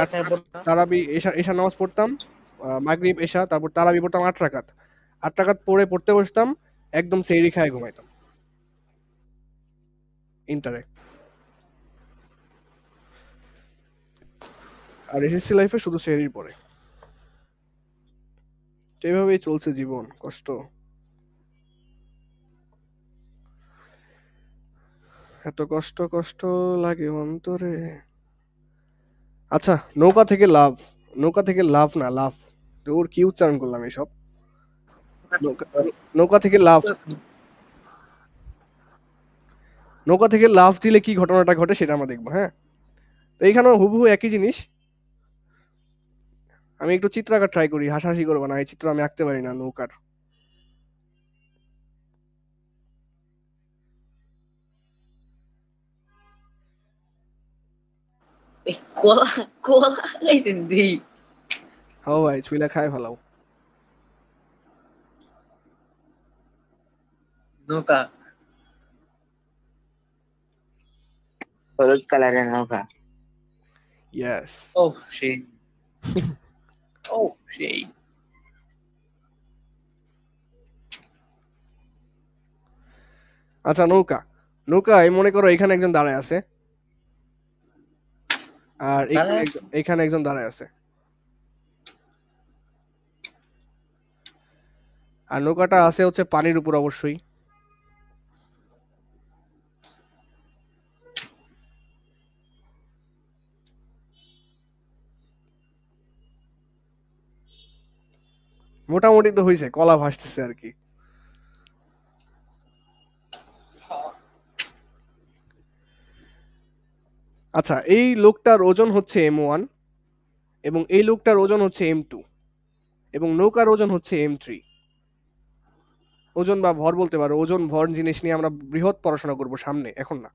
তারাবি এশা নামাজ পড়তাম, মাগরিব এশা, তারপর তারাবি পড়তাম 8 রাকাত। 8 রাকাত পড়ে পড়তে বসতাম, একদম সেহরি খায় ঘুমাইতাম ইন্টারে। আর এসএসসি লাইফে শুধু সেহরির পরে। তো এইভাবেই চলছে জীবন, কষ্ট, এত কষ্ট কষ্ট লাগে অন্তরে। আচ্ছা, নৌকা থেকে লাভ, নৌকা থেকে লাভ না লাভ, ওর কি উচ্চারণ করলাম এসব। নৌকা, নৌকা থেকে লাভ, নৌকা থেকে লাভ দিলে কি ঘটনাটা ঘটে সেটা আমরা দেখবো। হ্যাঁ, তো এইখানেও হুবহু একই জিনিস। আমি একটু চিত্র আঁকা ট্রাই করি, হাসাহাসি করবো না, এই চিত্র আমি আঁকতে পারি না নৌকার। কলা কলা খাইছেন দি হাও ভাই, ছুইলা খায় ফেলাও। নৌকা হলুদ কালারের নৌকা। ইয়েস। ও সেই ও সেই আচ্ছা, নৌকা, নৌকায় মনে করো এখানে একজন দাঁড়ায় আছে আর এখানে একজন দাঁড়ায় আছে, আর নৌকাটা আছে হচ্ছে পানির উপর অবশ্যই। মোটামুটি তো হয়েছে, কলা ভাসতেছে আর কি। আচ্ছা, এই লোকটার ওজন হচ্ছে M1 এবং এই লোকটার ওজন হচ্ছে M2 এবং নৌকার ওজন হচ্ছে M3। ওজন বা ভর বলতে পারো, ওজন ভর জিনিস নিয়ে আমরা বৃহৎ পড়াশোনা করব সামনে, এখন না।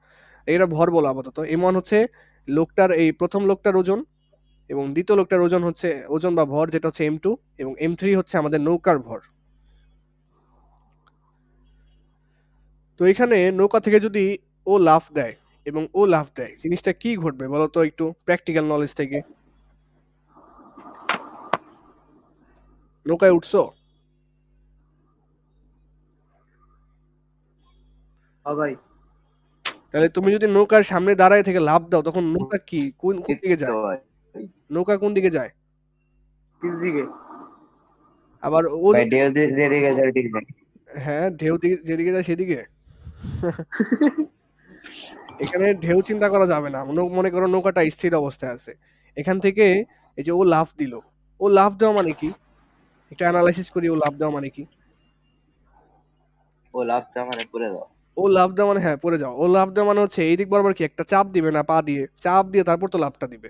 এটা ভর বলো আপাতত। M1 হচ্ছে লোকটার, এই প্রথম লোকটার ওজন এবং দ্বিতীয় লোকটার ওজন বা ভর যেটা হচ্ছে m2 এবং m3 হচ্ছে আমাদের নৌকার ভর। তো এখানে নৌকা থেকে যদি ও লাফ দেয় এবং ও লাফ দেয়, জিনিসটা কি ঘটবে বলো তো একটু প্র্যাকটিক্যাল নলেজ থেকে। নৌকায় উঠছো? ভাই তাহলে তুমি যদি নৌকার সামনে দাঁড়ায় থেকে লাফ দাও তখন নৌকা কি কোন দিকে যায়? নৌকা কোন দিকে যায়? দিকে আবার ও ভাই ঢেউ যেদিকে যায় ওইদিকে যায়। হ্যাঁ, ঢেউ যেদিকে যায় সেদিকে। এখানে ঢেউ চিন্তা করা যাবে না। মনে করো নৌকাটা স্থির অবস্থায় আছে। এখান থেকে এই যে ও লাফ দিল, ও লাফ দেওয়া মানে কি? একটু অ্যানালাইসিস করি, ও লাফ দেওয়া মানে কি? ও লাফটা মানে পড়ে দাও। ও লাফ দেওয়া মানে হ্যাঁ পড়ে যাও। ও লাফ দেওয়া মানে হচ্ছে এই দিক বরাবর কি একটা চাপ দিবে না পা দিয়ে, চাপ দিয়ে তারপর তো লাফটা দিবে।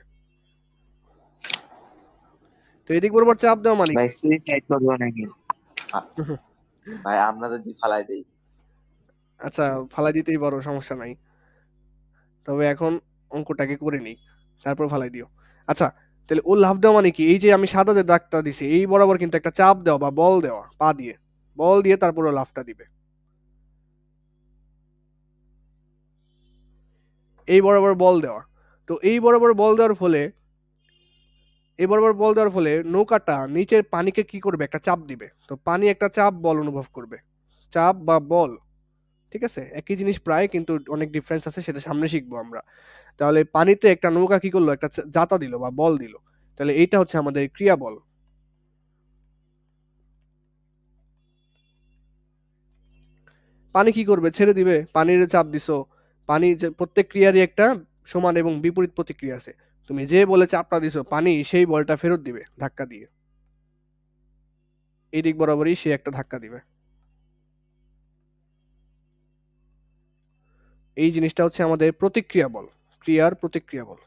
তো এদিক বরাবর চাপ দেওয়া মানে ভাই সুইসাইড করবো নাকি? ভাই আমরা যদি ফালাই দেই। আচ্ছা ফালাই দিতেই পারো, সমস্যা নাই। তবে এখন অঙ্কটাকে করে নিই, তারপর ফালাই দিও। আচ্ছা তাহলে ও লাফ দেওয়া মানে কি? এই যে আমি সাদা যে দাগটা দিছি এই বরাবর কিন্তু একটা চাপ দেওয়া বা বল দেওয়া, পা দিয়ে বল দিয়ে তারপর ও লাফটা দিবে। এই বরাবর বল দেওয়া। তো এই বরাবর বল দেওয়ার ফলে নৌকাটা নিচের পানিকে কি করবে? একটা চাপ দিবে। তো পানি একটা চাপ বল অনুভব করবে, চাপ বা বল। ঠিক আছে, একই জিনিস প্রায়, কিন্তু অনেক ডিফারেন্স আছে, সেটা সামনে শিখবো আমরা। তাহলে পানিতে একটা নৌকা কি করলো? একটা জাতা দিল বা বল দিল। তাহলে এইটা হচ্ছে আমাদের ক্রিয়া বল। পানি কি করবে? ছেড়ে দিবে। পানির চাপ দিছো, পানি যে প্রত্যেক ক্রিয়ারই একটা সমান এবং বিপরীত প্রতিক্রিয়া আছে। তুমি যে বলে চাপটা দিছো পানি সেই বলটা ফেরত দিবে ধাক্কা দিয়ে, এই দিক বরাবরই সে একটা ধাক্কা দিবে। এই জিনিসটা হচ্ছে আমাদের প্রতিক্রিয়া বল, ক্রিয়ার প্রতিক্রিয়া বল।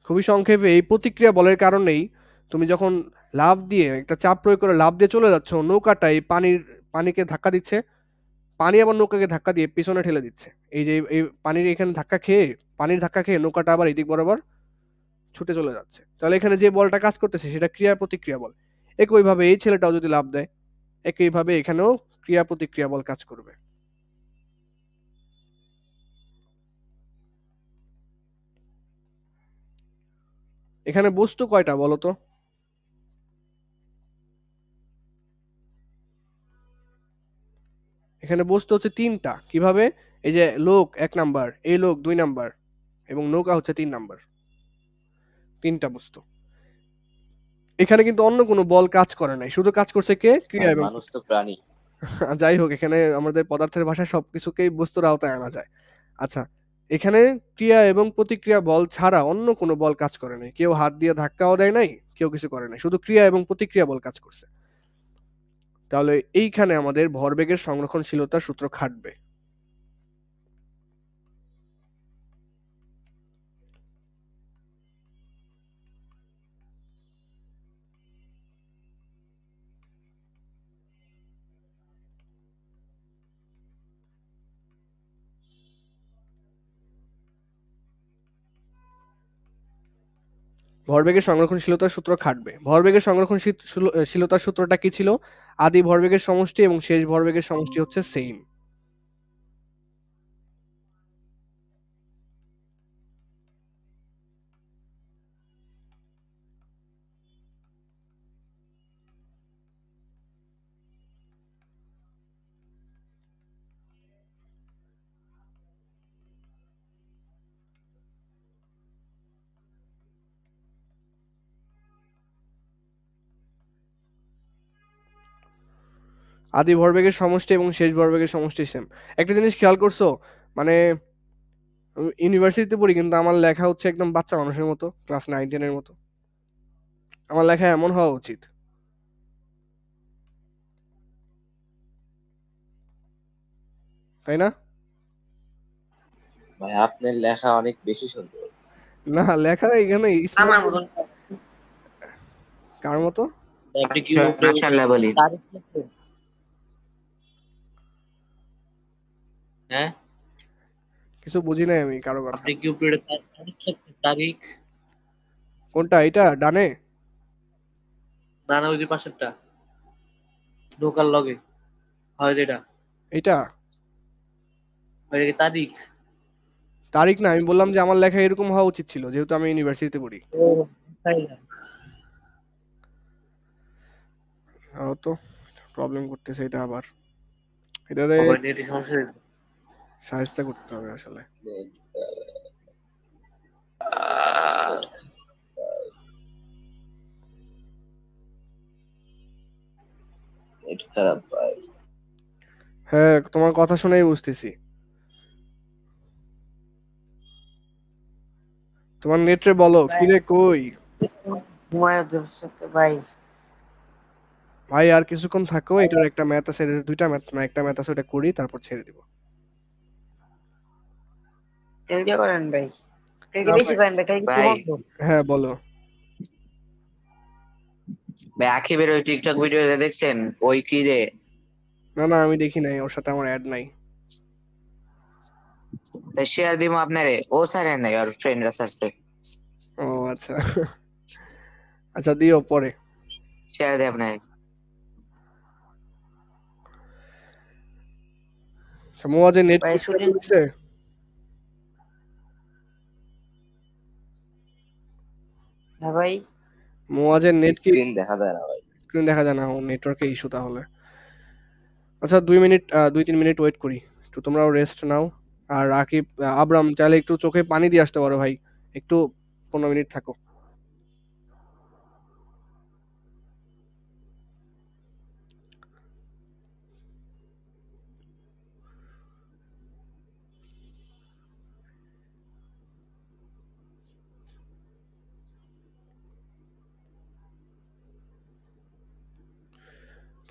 খুবই সংক্ষেপে এই প্রতিক্রিয়া বলের কারণেই তুমি যখন লাফ দিয়ে একটা চাপ প্রয়োগ করে লাফ দিয়ে চলে যাচ্ছ, নৌকাটা এই পানিকে ধাক্কা দিচ্ছে, পানি আবার নৌকাকে ধাক্কা দিয়ে পিছনে ঠেলে দিচ্ছে। এই যে এই পানির এখানে পানির ধাক্কা খেয়ে নৌকাটা আবার এদিক বরাবর ছুটে চলে যাচ্ছে। তাহলে এখানে যে বলটা কাজ করতেছে সেটা ক্রিয়া প্রতিক্রিয়া বল। একইভাবে এই ছেলেটাও যদি লাফ দেয়, একইভাবে এখানেও ক্রিয়া প্রতিক্রিয়া বল কাজ করবে। এখানে বস্তু কয়টা বলো তো? এখানে বস্তু হচ্ছে তিনটা। কিভাবে? এই যে লোক 1 নাম্বার, এই লোক 2 নাম্বার এবং নৌকা হচ্ছে 3 নাম্বার। তিনটা বস্তু। এখানে কিন্তু অন্য কোনো বল কাজ করে নাই, শুধু কাজ করছে কে? ক্রিয়া ভাই এবং মানুষ তো প্রাণী। যাই হোক, এখানে আমাদের পদার্থের ভাষায় সবকিছুকেই বস্তুর আওতায় আনা যায়। আচ্ছা, এখানে ক্রিয়া এবং প্রতিক্রিয়া বল ছাড়া অন্য কোনো বল কাজ করে নাই। কেউ হাত দিয়ে ধাক্কাও দেয় নাই, কেউ কিছু করে নাই, শুধু ক্রিয়া এবং প্রতিক্রিয়া বল কাজ করছে। তাহলে এইখানে আমাদের ভরবেগের সংরক্ষণশীলতার সূত্র খাটবে। ভরবেগের সংরক্ষণশীলতার সূত্র খাটবে। ভরবেগের সংরক্ষণশীলতার সূত্রটা কি ছিল? আদি ভরবেগের সমষ্টি এবং শেষ ভরবেগের সমষ্টি হচ্ছে সেম। আদি ভরবেগের সমষ্টি এবং শেষ ভরবেগের সমষ্টি সেম। একটা জিনিস খেয়াল করছো? মানে ইউনিভার্সিটিতে পড়ি কিন্তু আমার লেখা হচ্ছে একদম বাচ্চা মানুষের মতো, ক্লাস 9-10 এর মতো। আমার লেখা এমন হওয়া উচিত, তাই না? ভাই আপনার লেখা অনেক বেশি সুন্দর। না, লেখা এখানে আমার মতন কার মতো? আপনি কি মাশাআল্লাহ বলি। হ্যাঁ কিছু বুঝি নাই আমি কারো কথা। আপনি কি উপরে তারিখ? কোনটা এটা ডানে? না না, ওই যে পাশেরটা লোকাল লগে হয় যেটা, এটা ওইটা কি তারিখ? তারিখ না, আমি বললাম যে আমার লেখা এরকম হওয়া উচিত ছিল যেহেতু আমি ইউনিভার্সিটিতে পড়ি। ও তাই না? তো প্রবলেম করতেছে এটা আবার, এটারে আবার নেটের সমস্যা হয়েছে। সাহায্য করতে হবে আসলে। নেট খারাপ ভাই। হ্যাঁ তোমার কথা শুনেই বুঝতেছি। তোমার নেটরে বলো কিরে কই ঘুমায় ধরছে তো ভাই। ভাই, আর কিছুক্ষণ থাকো, এটার একটা ম্যাথ আছে, এটার দুইটা ম্যাথ না একটা ম্যাথ আছে, ওটা করি তারপর ছেড়ে দিব। তেলকে করেন ভাই, তেলকে না বেশি ভাই। করেন ভাই, তেলকে ভাই ঘুমাবো। হ্যাঁ বলো। ভাই আখিবের ওই টিকটক ভিডিওতে দেখছেন ওই কি রে? না না আমি দেখি নাই, ওর সাথে আমার অ্যাড নাই। তাই শেয়ার দিমু আপনারে, ও স্যার নাই আর ফ্রেন্ডরা সারছে। ও আচ্ছা আচ্ছা দিও পরে। শেয়ার দে আপনারে। মোয়াজে নেট ভাই শুটিং দিছে? হ্যাঁ ভাই। মোয়াজের নেট কি স্ক্রিন দেখা যায় না ভাই। স্ক্রিন দেখা যায় না? ও নেটওয়ার্কের ইস্যু তাহলে। আচ্ছা 2 মিনিট 2-3 মিনিট ওয়েট করি, একটু তোমরাও রেস্ট নাও। আর রাকিব আবরাম চাইলে একটু চোখে পানি দিয়ে আসতে পারো ভাই, একটু 15 মিনিট থাকো।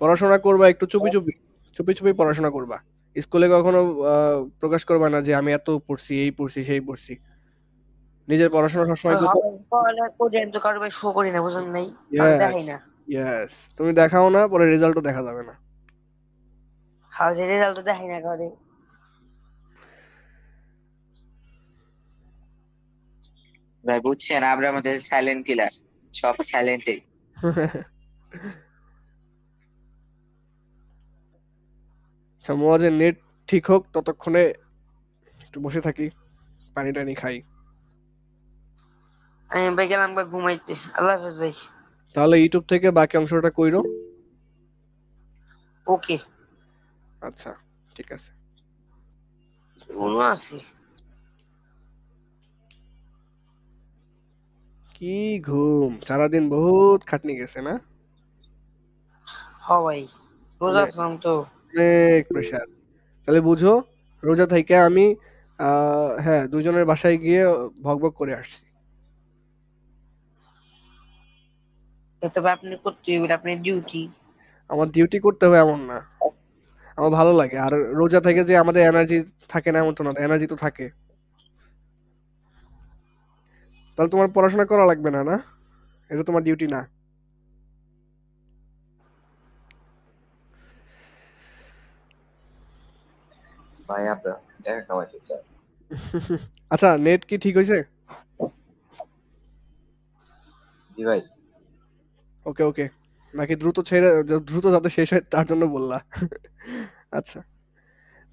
পড়াশোনা করবা একটু চুপি চুপি, চুপি চুপি পড়াশোনা করবা। স্কুলে কখনো প্রকাশ করবা না যে আমি এত পড়ছি, এই পড়ছি, সেই পড়ছি। নিজের পড়াশোনা সবসময় গোপন। পড়ালেখা করি আমি তো কারো ভাই শো করি না, বুঝেন নাই, কারো ইয়েস, দেখাই না। ইয়েস, তুমি দেখাও না, পরে রেজাল্টও দেখা যাবে না। হাউস রেজাল্ট তো দেখাই না কারো। ভাই বুঝছেন আমরা আমাদের সাইলেন্ট কিলার, সব সাইলেন্টই। মোয়াজের নেট ঠিক হোক ততক্ষণে একটু বসে থাকি, পানি টানি খাই। আমি ভাই গেলাম ভাই ঘুমাইতে, আল্লাহ হাফেজ ভাই। তাহলে ইউটিউব থেকে বাকি অংশটা কইরো। ওকে। আচ্ছা ঠিক আছে। মনে আছে। কি ঘুম, সারাদিন বহুত খাটনি গেছে না? হ ভাই, রোজা মানে আসলাম তো। অনেক প্রেশার। তাহলে বুঝো, রোজা থেকে আমি হ্যাঁ দুজনের বাসায় গিয়ে ভকভক করে আসছি। তবে আপনি করতে হবে, আপনার ডিউটি। আমার ডিউটি করতে হবে এমন না, আমার ভালো লাগে। আর রোজা থেকে যে আমাদের এনার্জি থাকে না এমন তো না, এনার্জি তো থাকে। তাহলে তোমার পড়াশোনা করা লাগবে না, না এটা তোমার ডিউটি না? ভাই আপনার টাকা কামাইতে চান? আচ্ছা নেট কি ঠিক হয়েছে? জি ভাই। ওকে ওকে, নাকি দ্রুত ছেড়ে, দ্রুত যাতে শেষ হয় তার জন্য বললা? আচ্ছা,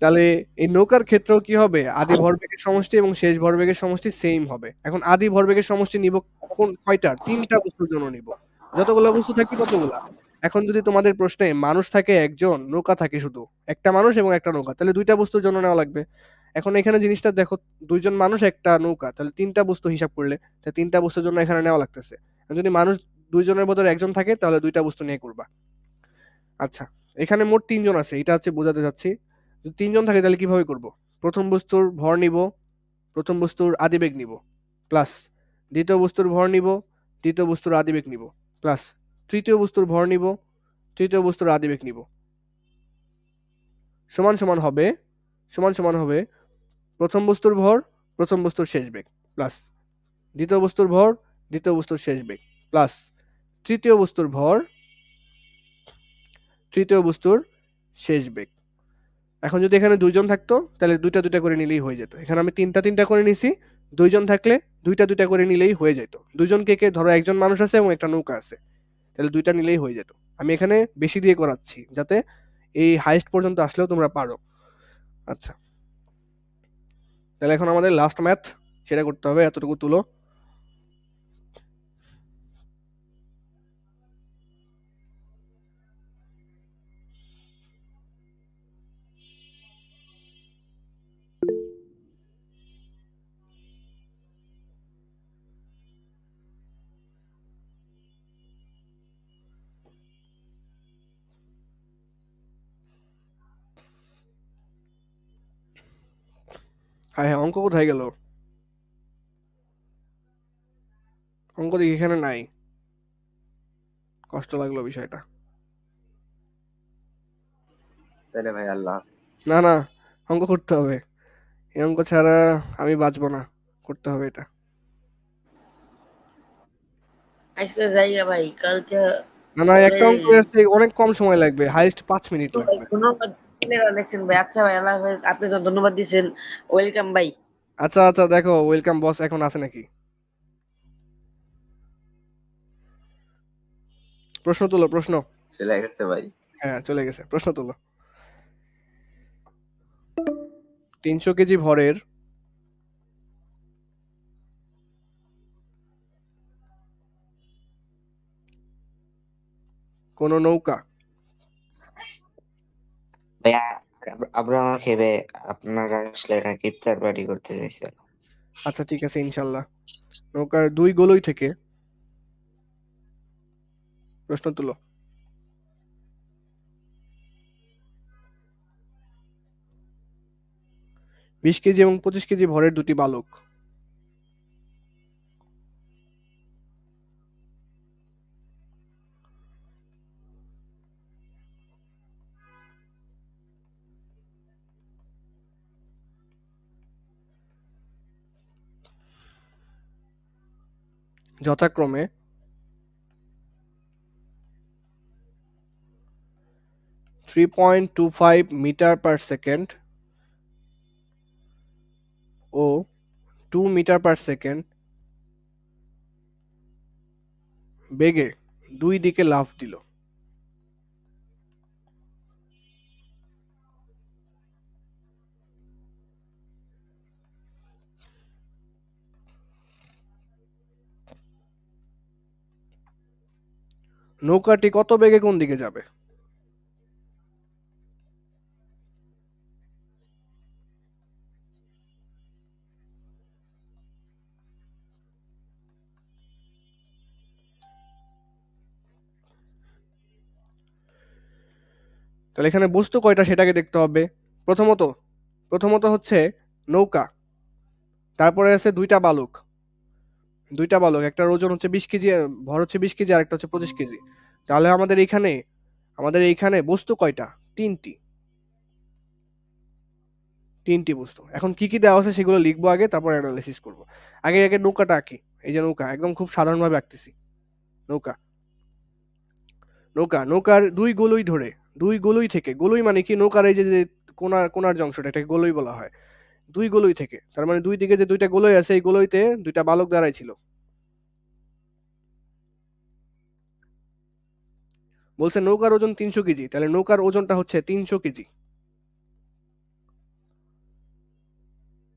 তাহলে এই নৌকার ক্ষেত্রেও কি হবে, আদি ভরবেগের সমষ্টি এবং শেষ ভরবেগের সমষ্টি সেম হবে। এখন আদি ভরবেগের সমষ্টি নিব কোন কয়টা? তিনটা বস্তুর জন্য নিব। যতগুলা বস্তু থাকবে ততগুলা। এখন যদি তোমাদের প্রশ্নে মানুষ থাকে একজন, নৌকা থাকে শুধু একটা মানুষ এবং একটা নৌকা, তাহলে দুইটা বস্তুর জন্য নেওয়া লাগবে। এখন এখানে জিনিসটা দেখো, দুইজন মানুষ একটা নৌকা, তাহলে তিনটা বস্তু হিসাব করলে তাহলে তিনটা বস্তুর জন্য এখানে নেওয়া লাগতেছে। আর যদি মানুষ দুইজনের বদলে একজন থাকে তাহলে দুইটা বস্তু নিয়ে করবা। আচ্ছা, এখানে মোট তিনজন আছে, এটা হচ্ছে বোঝাতে চাচ্ছি। যদি তিনজন থাকে তাহলে কিভাবে করব? প্রথম বস্তুর ভর নিব, প্রথম বস্তুর আদিবেগ নিব, প্লাস দ্বিতীয় বস্তুর ভর নিব, দ্বিতীয় বস্তুর আদিবেগ নিব, প্লাস তৃতীয় বস্তুর ভর নিব, তৃতীয় বস্তুর আদিবেগ নিব, সমান সমান হবে, সমান সমান হবে প্রথম বস্তুর ভর, প্রথম বস্তুর শেষ বেগ, প্লাস দ্বিতীয় বস্তুর ভর, দ্বিতীয় বস্তুর শেষ বেগ, প্লাস তৃতীয় বস্তুর ভর, তৃতীয় বস্তুর শেষ বেগ। এখন যদি এখানে ২ জন থাকতো তাহলে ২টা ২টা করে নিলেই হয়ে যেত। এখানে আমি ৩টা ৩টা করে নিছি। ২ জন থাকলে ২টা ২টা করে নিলেই হয়ে যেত। ২ জন কে ধরো একজন মানুষ আছে এবং একটা নৌকা আছে। তাহলে ২টা নিলেই হয়ে যেত। আমি এখানে বেশি দিয়ে করাচ্ছি যাতে এই হাইয়েস্ট পর্যন্ত আসলেও তোমরা পারো। আচ্ছা। তাহলে এখন আমাদের লাস্ট ম্যাথ সেটা করতে হবে। এতটুকু তুলো। হ্যাঁ, অঙ্ক কোথায় গেল? অঙ্ক দেখি এখানে নাই। কষ্ট লাগলো বিষয়টা। তাহলে ভাই আল্লাহ হাফেজ। না না, অঙ্ক করতে হবে। এই অঙ্ক ছাড়া আমি বাঁচবো না। করতে হবে এটা। আজকে যাইয়া ভাই, কালকে না না, একটা অঙ্ক আছে, অনেক কম সময় লাগবে, হাইস্ট ৫ মিনিট লাগবে। ধন্যবাদ দেখছেন ভাই। আচ্ছা ভাই, আল্লাহ হাফেজ। আপনি তো ধন্যবাদ দিয়েছেন। ওয়েলকাম ভাই। আচ্ছা আচ্ছা, দেখো ওয়েলকাম বস এখন আছে নাকি। প্রশ্ন তুলো, প্রশ্ন। চলে গেছে ভাই। হ্যাঁ চলে গেছে, প্রশ্ন তুলো। ৩০০ কেজি ভরের কোন নৌকা ভাইয়া আমরা খেবে আপনারা আসলে নাকি ইফতার পার্টি করতে চাইছেন? আচ্ছা ঠিক আছে ইনশাল্লাহ। নৌকার ২ গোলই থেকে প্রশ্ন তুলো। — ২০ কেজি এবং ২৫ কেজি ভরের দুটি বালক যথাক্রমে 3.25 মিটার পার সেকেন্ড ও 2 মিটার পার সেকেন্ড বেগে দুই দিকে লাফ দিল। নৌকাটি কত বেগে কোন দিকে যাবে? তাহলে এখানে বস্তু কয়টা সেটাকে দেখতে হবে। প্রথমত হচ্ছে নৌকা, তারপরে আছে দুইটা বালক। একটার ওজন হচ্ছে ২০ কেজি, ভর হচ্ছে ২০ কেজি, আর একটা হচ্ছে ২৫ কেজি। তাহলে আমাদের এইখানে বস্তু কয়টা? তিনটি বস্তু। এখন কি কি দেওয়া আছে সেগুলো লিখবো আগে, তারপর অ্যানালাইসিস করবো। আগে নৌকাটা আঁকি। এই যে নৌকা, একদম খুব সাধারণভাবে আঁকতেছি। নৌকার দুই গোলই থেকে, গোলই মানে কি, নৌকার এই যে যে কোনার যে অংশটা, এটাকে গোলই বলা হয়। দুই গোলই থেকে, তার মানে দুই দিকে যে দুইটা গোলই আছে, এই গোলইতে দুইটা বালক দাঁড়াই ছিল। বলছে নৌকার ওজন ৩০০ কেজি, তাহলে নৌকার ওজনটা হচ্ছে ৩০০ কেজি।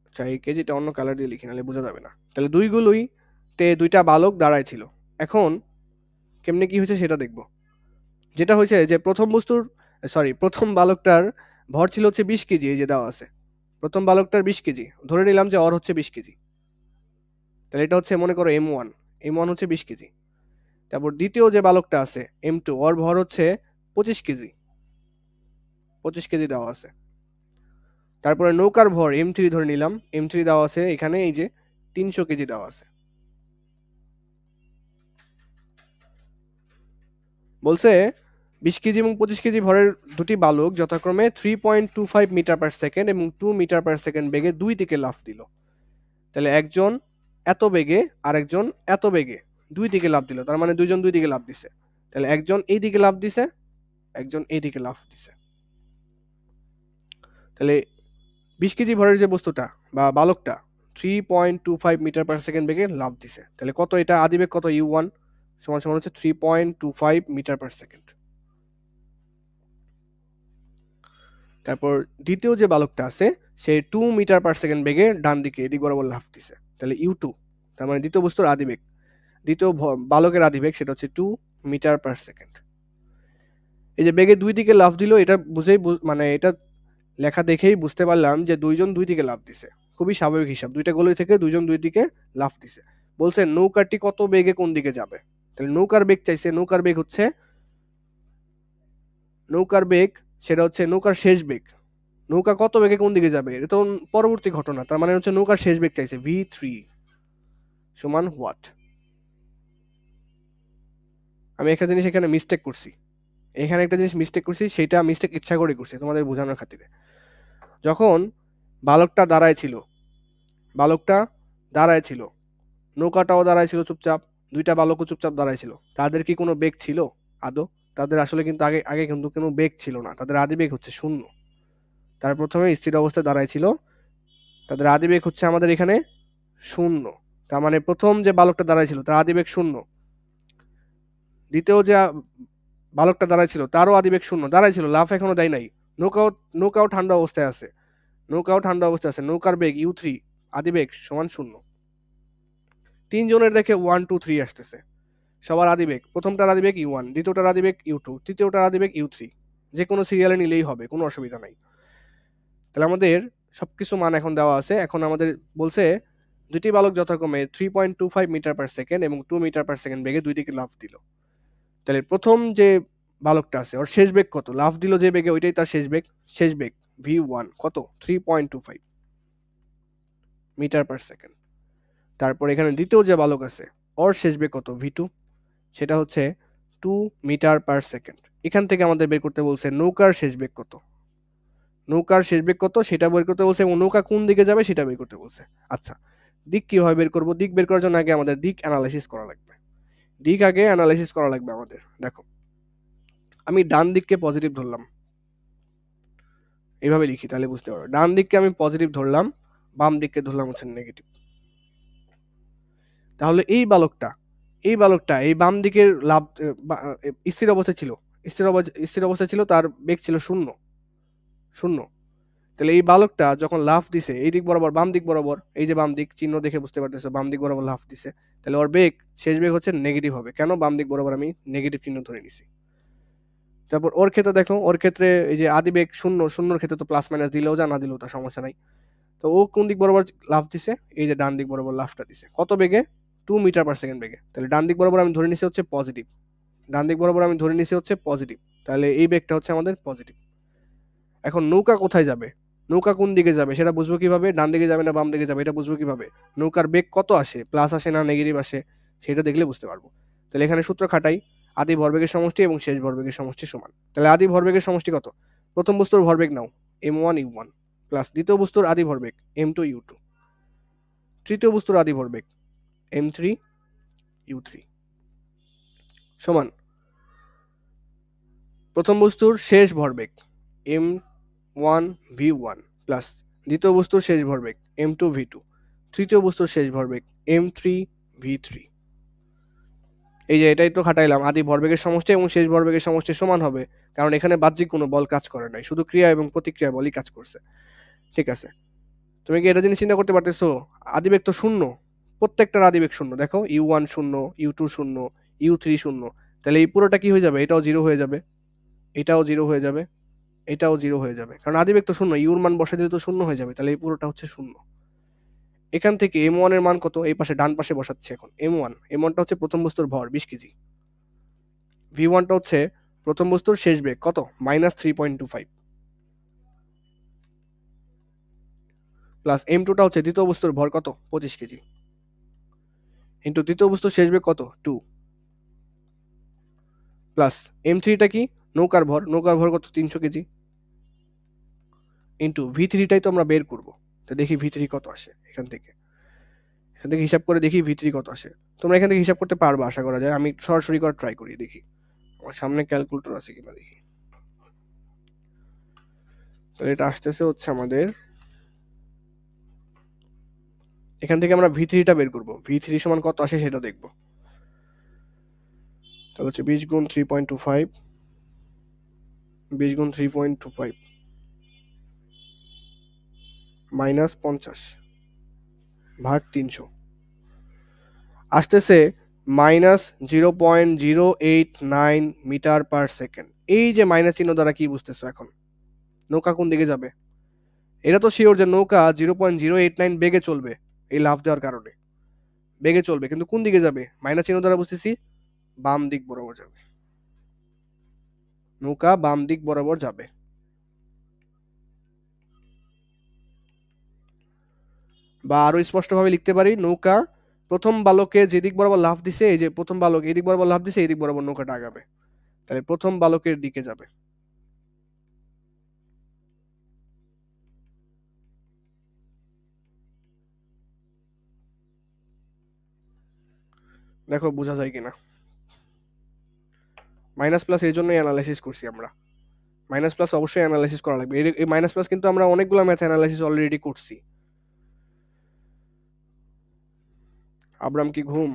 আচ্ছা, এই কেজিটা অন্য কালার দিয়ে লিখি, নাহলে বোঝা যাবে না। তাহলে দুই গোলই তে দুইটা বালক দাঁড়ায় ছিল। এখন কেমনে কি হয়েছে সেটা দেখবো। যেটা হয়েছে যে প্রথম বালকটার ভর ছিল হচ্ছে ২০ কেজি, এই যে দেওয়া আছে। প্রথম বালকটার ২০ কেজি, ধরে নিলাম যে ওর হচ্ছে ২০ কেজি। তাহলে এটা হচ্ছে মনে করো M1 হচ্ছে ২০ কেজি। তারপর দ্বিতীয় যে বালকটা আছে M2, ওর ভর হচ্ছে ২৫ কেজি, ২৫ কেজি দেওয়া আছে। তারপরে নৌকার ভর M3 ধরে নিলাম, M3 দেওয়া আছে এখানে, এই যে ৩০০ কেজি দেওয়া আছে। বলছে ২০ কেজি এবং ২৫ কেজি ভরের দুটি বালক যথাক্রমে 3.25 মিটার পার সেকেন্ড এবং 2 মিটার পার সেকেন্ড বেগে দুই দিকে লাফ দিল। তাহলে একজন এত বেগে আর একজন এত বেগে দুই দিকে লাফ দিল, তার মানে দুইজন দুই দিকে লাফ দিছে। তাহলে একজন এই দিকে লাফ দিছে, একজন এই দিকে লাফ দিছে। তাহলে 20 কেজি ভরের যে বস্তুটা বা বালকটা 3.25 মিটার পার সেকেন্ড বেগে লাফ দিছে, তাহলে কত এটা আদিবেগ কত u1 সমান সমান হচ্ছে 3.25 মিটার পার সেকেন্ড। তারপর দ্বিতীয় যে বালকটা আছে সে 2 মিটার পার সেকেন্ড বেগে ডান দিকে এদিক বরাবর লাফ দিছে, তাহলে u2 তার মানে দ্বিতীয় বস্তুর আদিবেগ, দ্বিতীয় বালকের আদিবেগ সেটা হচ্ছে 2 মিটার পার সেকেন্ড। এই যে বেগে দুই দিকে লাফ দিল, এটা বুঝেই মানে এটা লেখা দেখেই বুঝতে পারলাম যে দুইজন দুই দিকে লাফ দিছে, খুবই স্বাভাবিক হিসাব, দুইটা গলি থেকে দুইজন দুই দিকে লাফ দিছে। বলছে নৌকাটি কত বেগে কোন দিকে যাবে, তাহলে নৌকার বেগ চাইছে, নৌকার বেগ হচ্ছে নৌকার বেগ সেটা হচ্ছে নৌকার শেষ বেগ, নৌকা কত বেগে কোন দিকে যাবে এটা তো পরবর্তী ঘটনা, তার মানে হচ্ছে নৌকার শেষ বেগ চাইছে v3 সমান হোয়াট। আমি একটা জিনিস এখানে মিস্টেক করছি, এখানে একটা জিনিস মিস্টেক করছি, সেটা মিস্টেক ইচ্ছা করে করছি তোমাদের বোঝানোর খাতিরে। যখন বালকটা দাঁড়ায় ছিল, নৌকাটাও দাঁড়ায় ছিল চুপচাপ, দুইটা বালকও চুপচাপ দাঁড়ায় ছিল, তাদের কি কোনো বেগ ছিল আদৌ? তাদের আসলে কিন্তু আগে কিন্তু কোনো বেগ ছিল না, তাদের আদি বেগ হচ্ছে 0। তারা প্রথমে স্থির অবস্থায় দাঁড়ায় ছিল, তাদের আদি বেগ হচ্ছে আমাদের এখানে 0, তার মানে প্রথম যে বালকটা দাঁড়ায় ছিল তার আদি বেগ 0, দ্বিতীয় যে বালকটা দাঁড়ায় ছিল তারও আদি বেগ 0, দাঁড়ায় ছিল, লাফ এখনো দেয় নাই, নৌকাও ঠান্ডা অবস্থায় আছে, নৌকার বেগ u3 আদি বেগ সমান 0। তিনজনের দেখে 1 2 3 আসতেছে, সবার আদিবেগ, প্রথমটার আদিবেগ u1, দ্বিতীয়টার আদিবেগ u2, তৃতীয়টার আদিবেগ u3, যে কোনো সিরিয়ালে নিলেই হবে, কোনো অসুবিধা নাই। তাহলে আমাদের সবকিছু মান এখন দেওয়া আছে। এখন আমাদের বলছে দুটি বালক যথাক্রমে 3.25 মিটার পার সেকেন্ড এবং 2 মিটার পার সেকেন্ড বেগে দুই দিকে লাফ দিল। তাহলে প্রথম যে বালকটা আছে ওর শেষ বেগ কত, লাফ দিল যে বেগে ওইটাই তার শেষ বেগ v1 কত 3.25 মিটার পার সেকেন্ড। তারপর এখানে দ্বিতীয় যে বালক আছে ওর শেষ বেগ কত v2, সেটা হচ্ছে 2 মিটার পার সেকেন্ড। এখান থেকে আমাদের বের করতে বলছে নৌকার শেষ বেগ কত সেটা বের করতে বলছে, এবং নৌকা কোন দিকে যাবে সেটা বের করতে বলছে। আচ্ছা, দিক কিভাবে বের করব? দিক বের করার জন্য আগে আমাদের দিক অ্যানালাইসিস করা লাগবে। আমাদের দেখো, আমি ডান দিককে পজিটিভ ধরলাম, এইভাবে লিখি তাহলে বুঝতে পারো, ডান দিককে আমি পজিটিভ ধরলাম, বাম দিককে ধরলাম হচ্ছে নেগেটিভ। তাহলে এই বালকটা এই বাম দিকের স্থির অবস্থায় ছিল, তার বেগ ছিল 0। তাহলে এই বালকটা যখন লাফ দিছে এই দিক বরাবর, বাম দিক বরাবর, এই যে বাম দিক চিহ্ন দেখে বুঝতে পারতেছো, বাম দিক বরাবর লাফ দিছে, তাহলে ওর শেষ বেগ হচ্ছে নেগেটিভ হবে। কেন? বাম দিক বরাবর আমি নেগেটিভ চিহ্ন ধরে নিছি। তারপর ওর ক্ষেত্রে দেখো, ওর ক্ষেত্রে এই যে আদি বেগ 0 ক্ষেত্রে তো প্লাস মাইনাস দিলেও যা না দিলেও তার সমস্যা নাই। তো ও কোন দিক বরাবর লাফ দিছে? এই যে ডান দিক বরাবর লাফটা দিছে, কত বেগে? 2 মিটার পার সেকেন্ড বেগে। তাহলে ডান দিক বরাবর আমি ধরে নিছি হচ্ছে পজিটিভ, তাহলে এই বেগটা হচ্ছে আমাদের পজিটিভ। এখন নৌকা কোথায় যাবে, নৌকা কোন দিকে যাবে সেটা বুঝবো কিভাবে? ডান দিকে যাবে না বাম দিকে যাবে এটা বুঝবো কিভাবে? নৌকার বেগ কত আসে, প্লাস আসে না নেগেটিভ আসে, সেটা দেখলে বুঝতে পারবো। তাহলে এখানে সূত্র খাটাই, আদি ভরবেগের সমষ্টি এবং শেষ ভরবেগের সমষ্টি সমান। তাহলে আদি ভরবেগের সমষ্টি কত? প্রথম বস্তুর ভরবেগ নাও m1 u1 প্লাস দ্বিতীয় বস্তুর আদি ভরবেগ m2 u2, তৃতীয় বস্তুর আদি ভরবেগ m3 u3 সমান প্রথম বস্তুর শেষ ভরবেগ m1 v1 প্লাস দ্বিতীয় বস্তুর শেষ ভরবেগ m2 v2, তৃতীয় বস্তুর শেষ ভরবেগ m3 v3। এই যে এটাই তো খাটাইলাম, আদি ভরবেগের সমষ্টি এবং শেষ ভরবেগের সমষ্টি সমান হবে, কারণ এখানে বাহ্যিক কোনো বল কাজ করে নাই, শুধু ক্রিয়া এবং প্রতিক্রিয়া বলই কাজ করছে। ঠিক আছে, তুমি কি এটা জিনিস চিন্তা করতে পারতেছো? আদিবেগ তো 0, প্রত্যেকটার আদিবেগ 0, দেখো u1 0, u2 0, u3 0, তাহলে এই পুরোটা কি হয়ে যাবে? এটাও 0 হয়ে যাবে, এটাও 0 হয়ে যাবে, এটাও 0 হয়ে যাবে, কারণ আদিবেগ তো 0, ইউর মান বসে দিলে তো 0 হয়ে যাবে, তাহলে এই পুরোটা হচ্ছে 0। এখান থেকে m1 এর মান কত? এই পাশে ডান পাশে বসাচ্ছি এখন m1টা হচ্ছে প্রথম বস্তুর ভর 20 কেজি, v1টা হচ্ছে প্রথম বস্তুর শেষ বেগ কত? -3.25 প্লাস m2টা হচ্ছে দ্বিতীয় বস্তুর ভর কত? 25 কেজি ইন্টু দ্বিতীয় বস্তুর শেষ বেগ কত? 2 প্লাস m3টা কি? নৌকার ভর কত? 300 কেজি ইন্টু v3টাই তো আমরা বের করব, তো দেখি v3 কত আসে। এখান থেকে হিসাব করে দেখি v3 কত আসে। তোমরা এখান থেকে হিসাব করতে পারবে আশা করা যায়, আমি সরাসরি করে ট্রাই করি, দেখি আমার সামনে ক্যালকুলেটর আছে কিনা দেখি। তাহলে এটা আসতেছে হচ্ছে আমাদের এখান থেকে আমরা v3 টা বের করব। v3 সমান কত আসে সেটা দেখব। তাহলে হচ্ছে 20 গুণ 3.25 20 গুণ 3.25 মাইনাস 50 ভাগ 300 আসতেছে মাইনাস 0.089 মিটার পার সেকেন্ড। এই যে মাইনাস চিহ্ন দ্বারা কি বুঝতেছো এখন? নৌকা কোন দিকে যাবে? এটা তো শিওর যে নৌকা 0.089 বেগে চলবে, এই লাফ দেওয়ার কারণে বেগে চলবে, কিন্তু কোন দিকে যাবে? মাইনাস চিহ্ন দ্বারা বুঝতেছি বাম দিক বরাবর যাবে, নৌকা বাম দিক বরাবর যাবে। বা আরো স্পষ্টভাবে লিখতে পারি, নৌকা প্রথম বালকে যে দিক বরাবর লাফ দিছে, এই যে প্রথম বালক এই দিক বরাবর লাফ দিছে, এই দিক বরাবর নৌকাটা আগাবে, তাহলে প্রথম বালকের দিকে যাবে। দেখো বোঝা যায় কিনা। মাইনাস প্লাস এর জন্যই অ্যানালাইসিস করছি আমরা। মাইনাস প্লাস অবশ্যই অ্যানালাইসিস করা লাগবে। এই মাইনাস প্লাস কিন্তু আমরা অনেকগুলো ম্যাথ অ্যানালাইসিস অলরেডি করছি। আব্রাম কি ঘুম?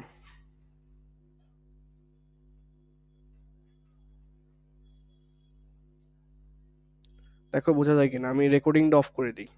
দেখো বোঝা যায় কিনা। আমি রেকর্ডিংটা অফ করে দিই।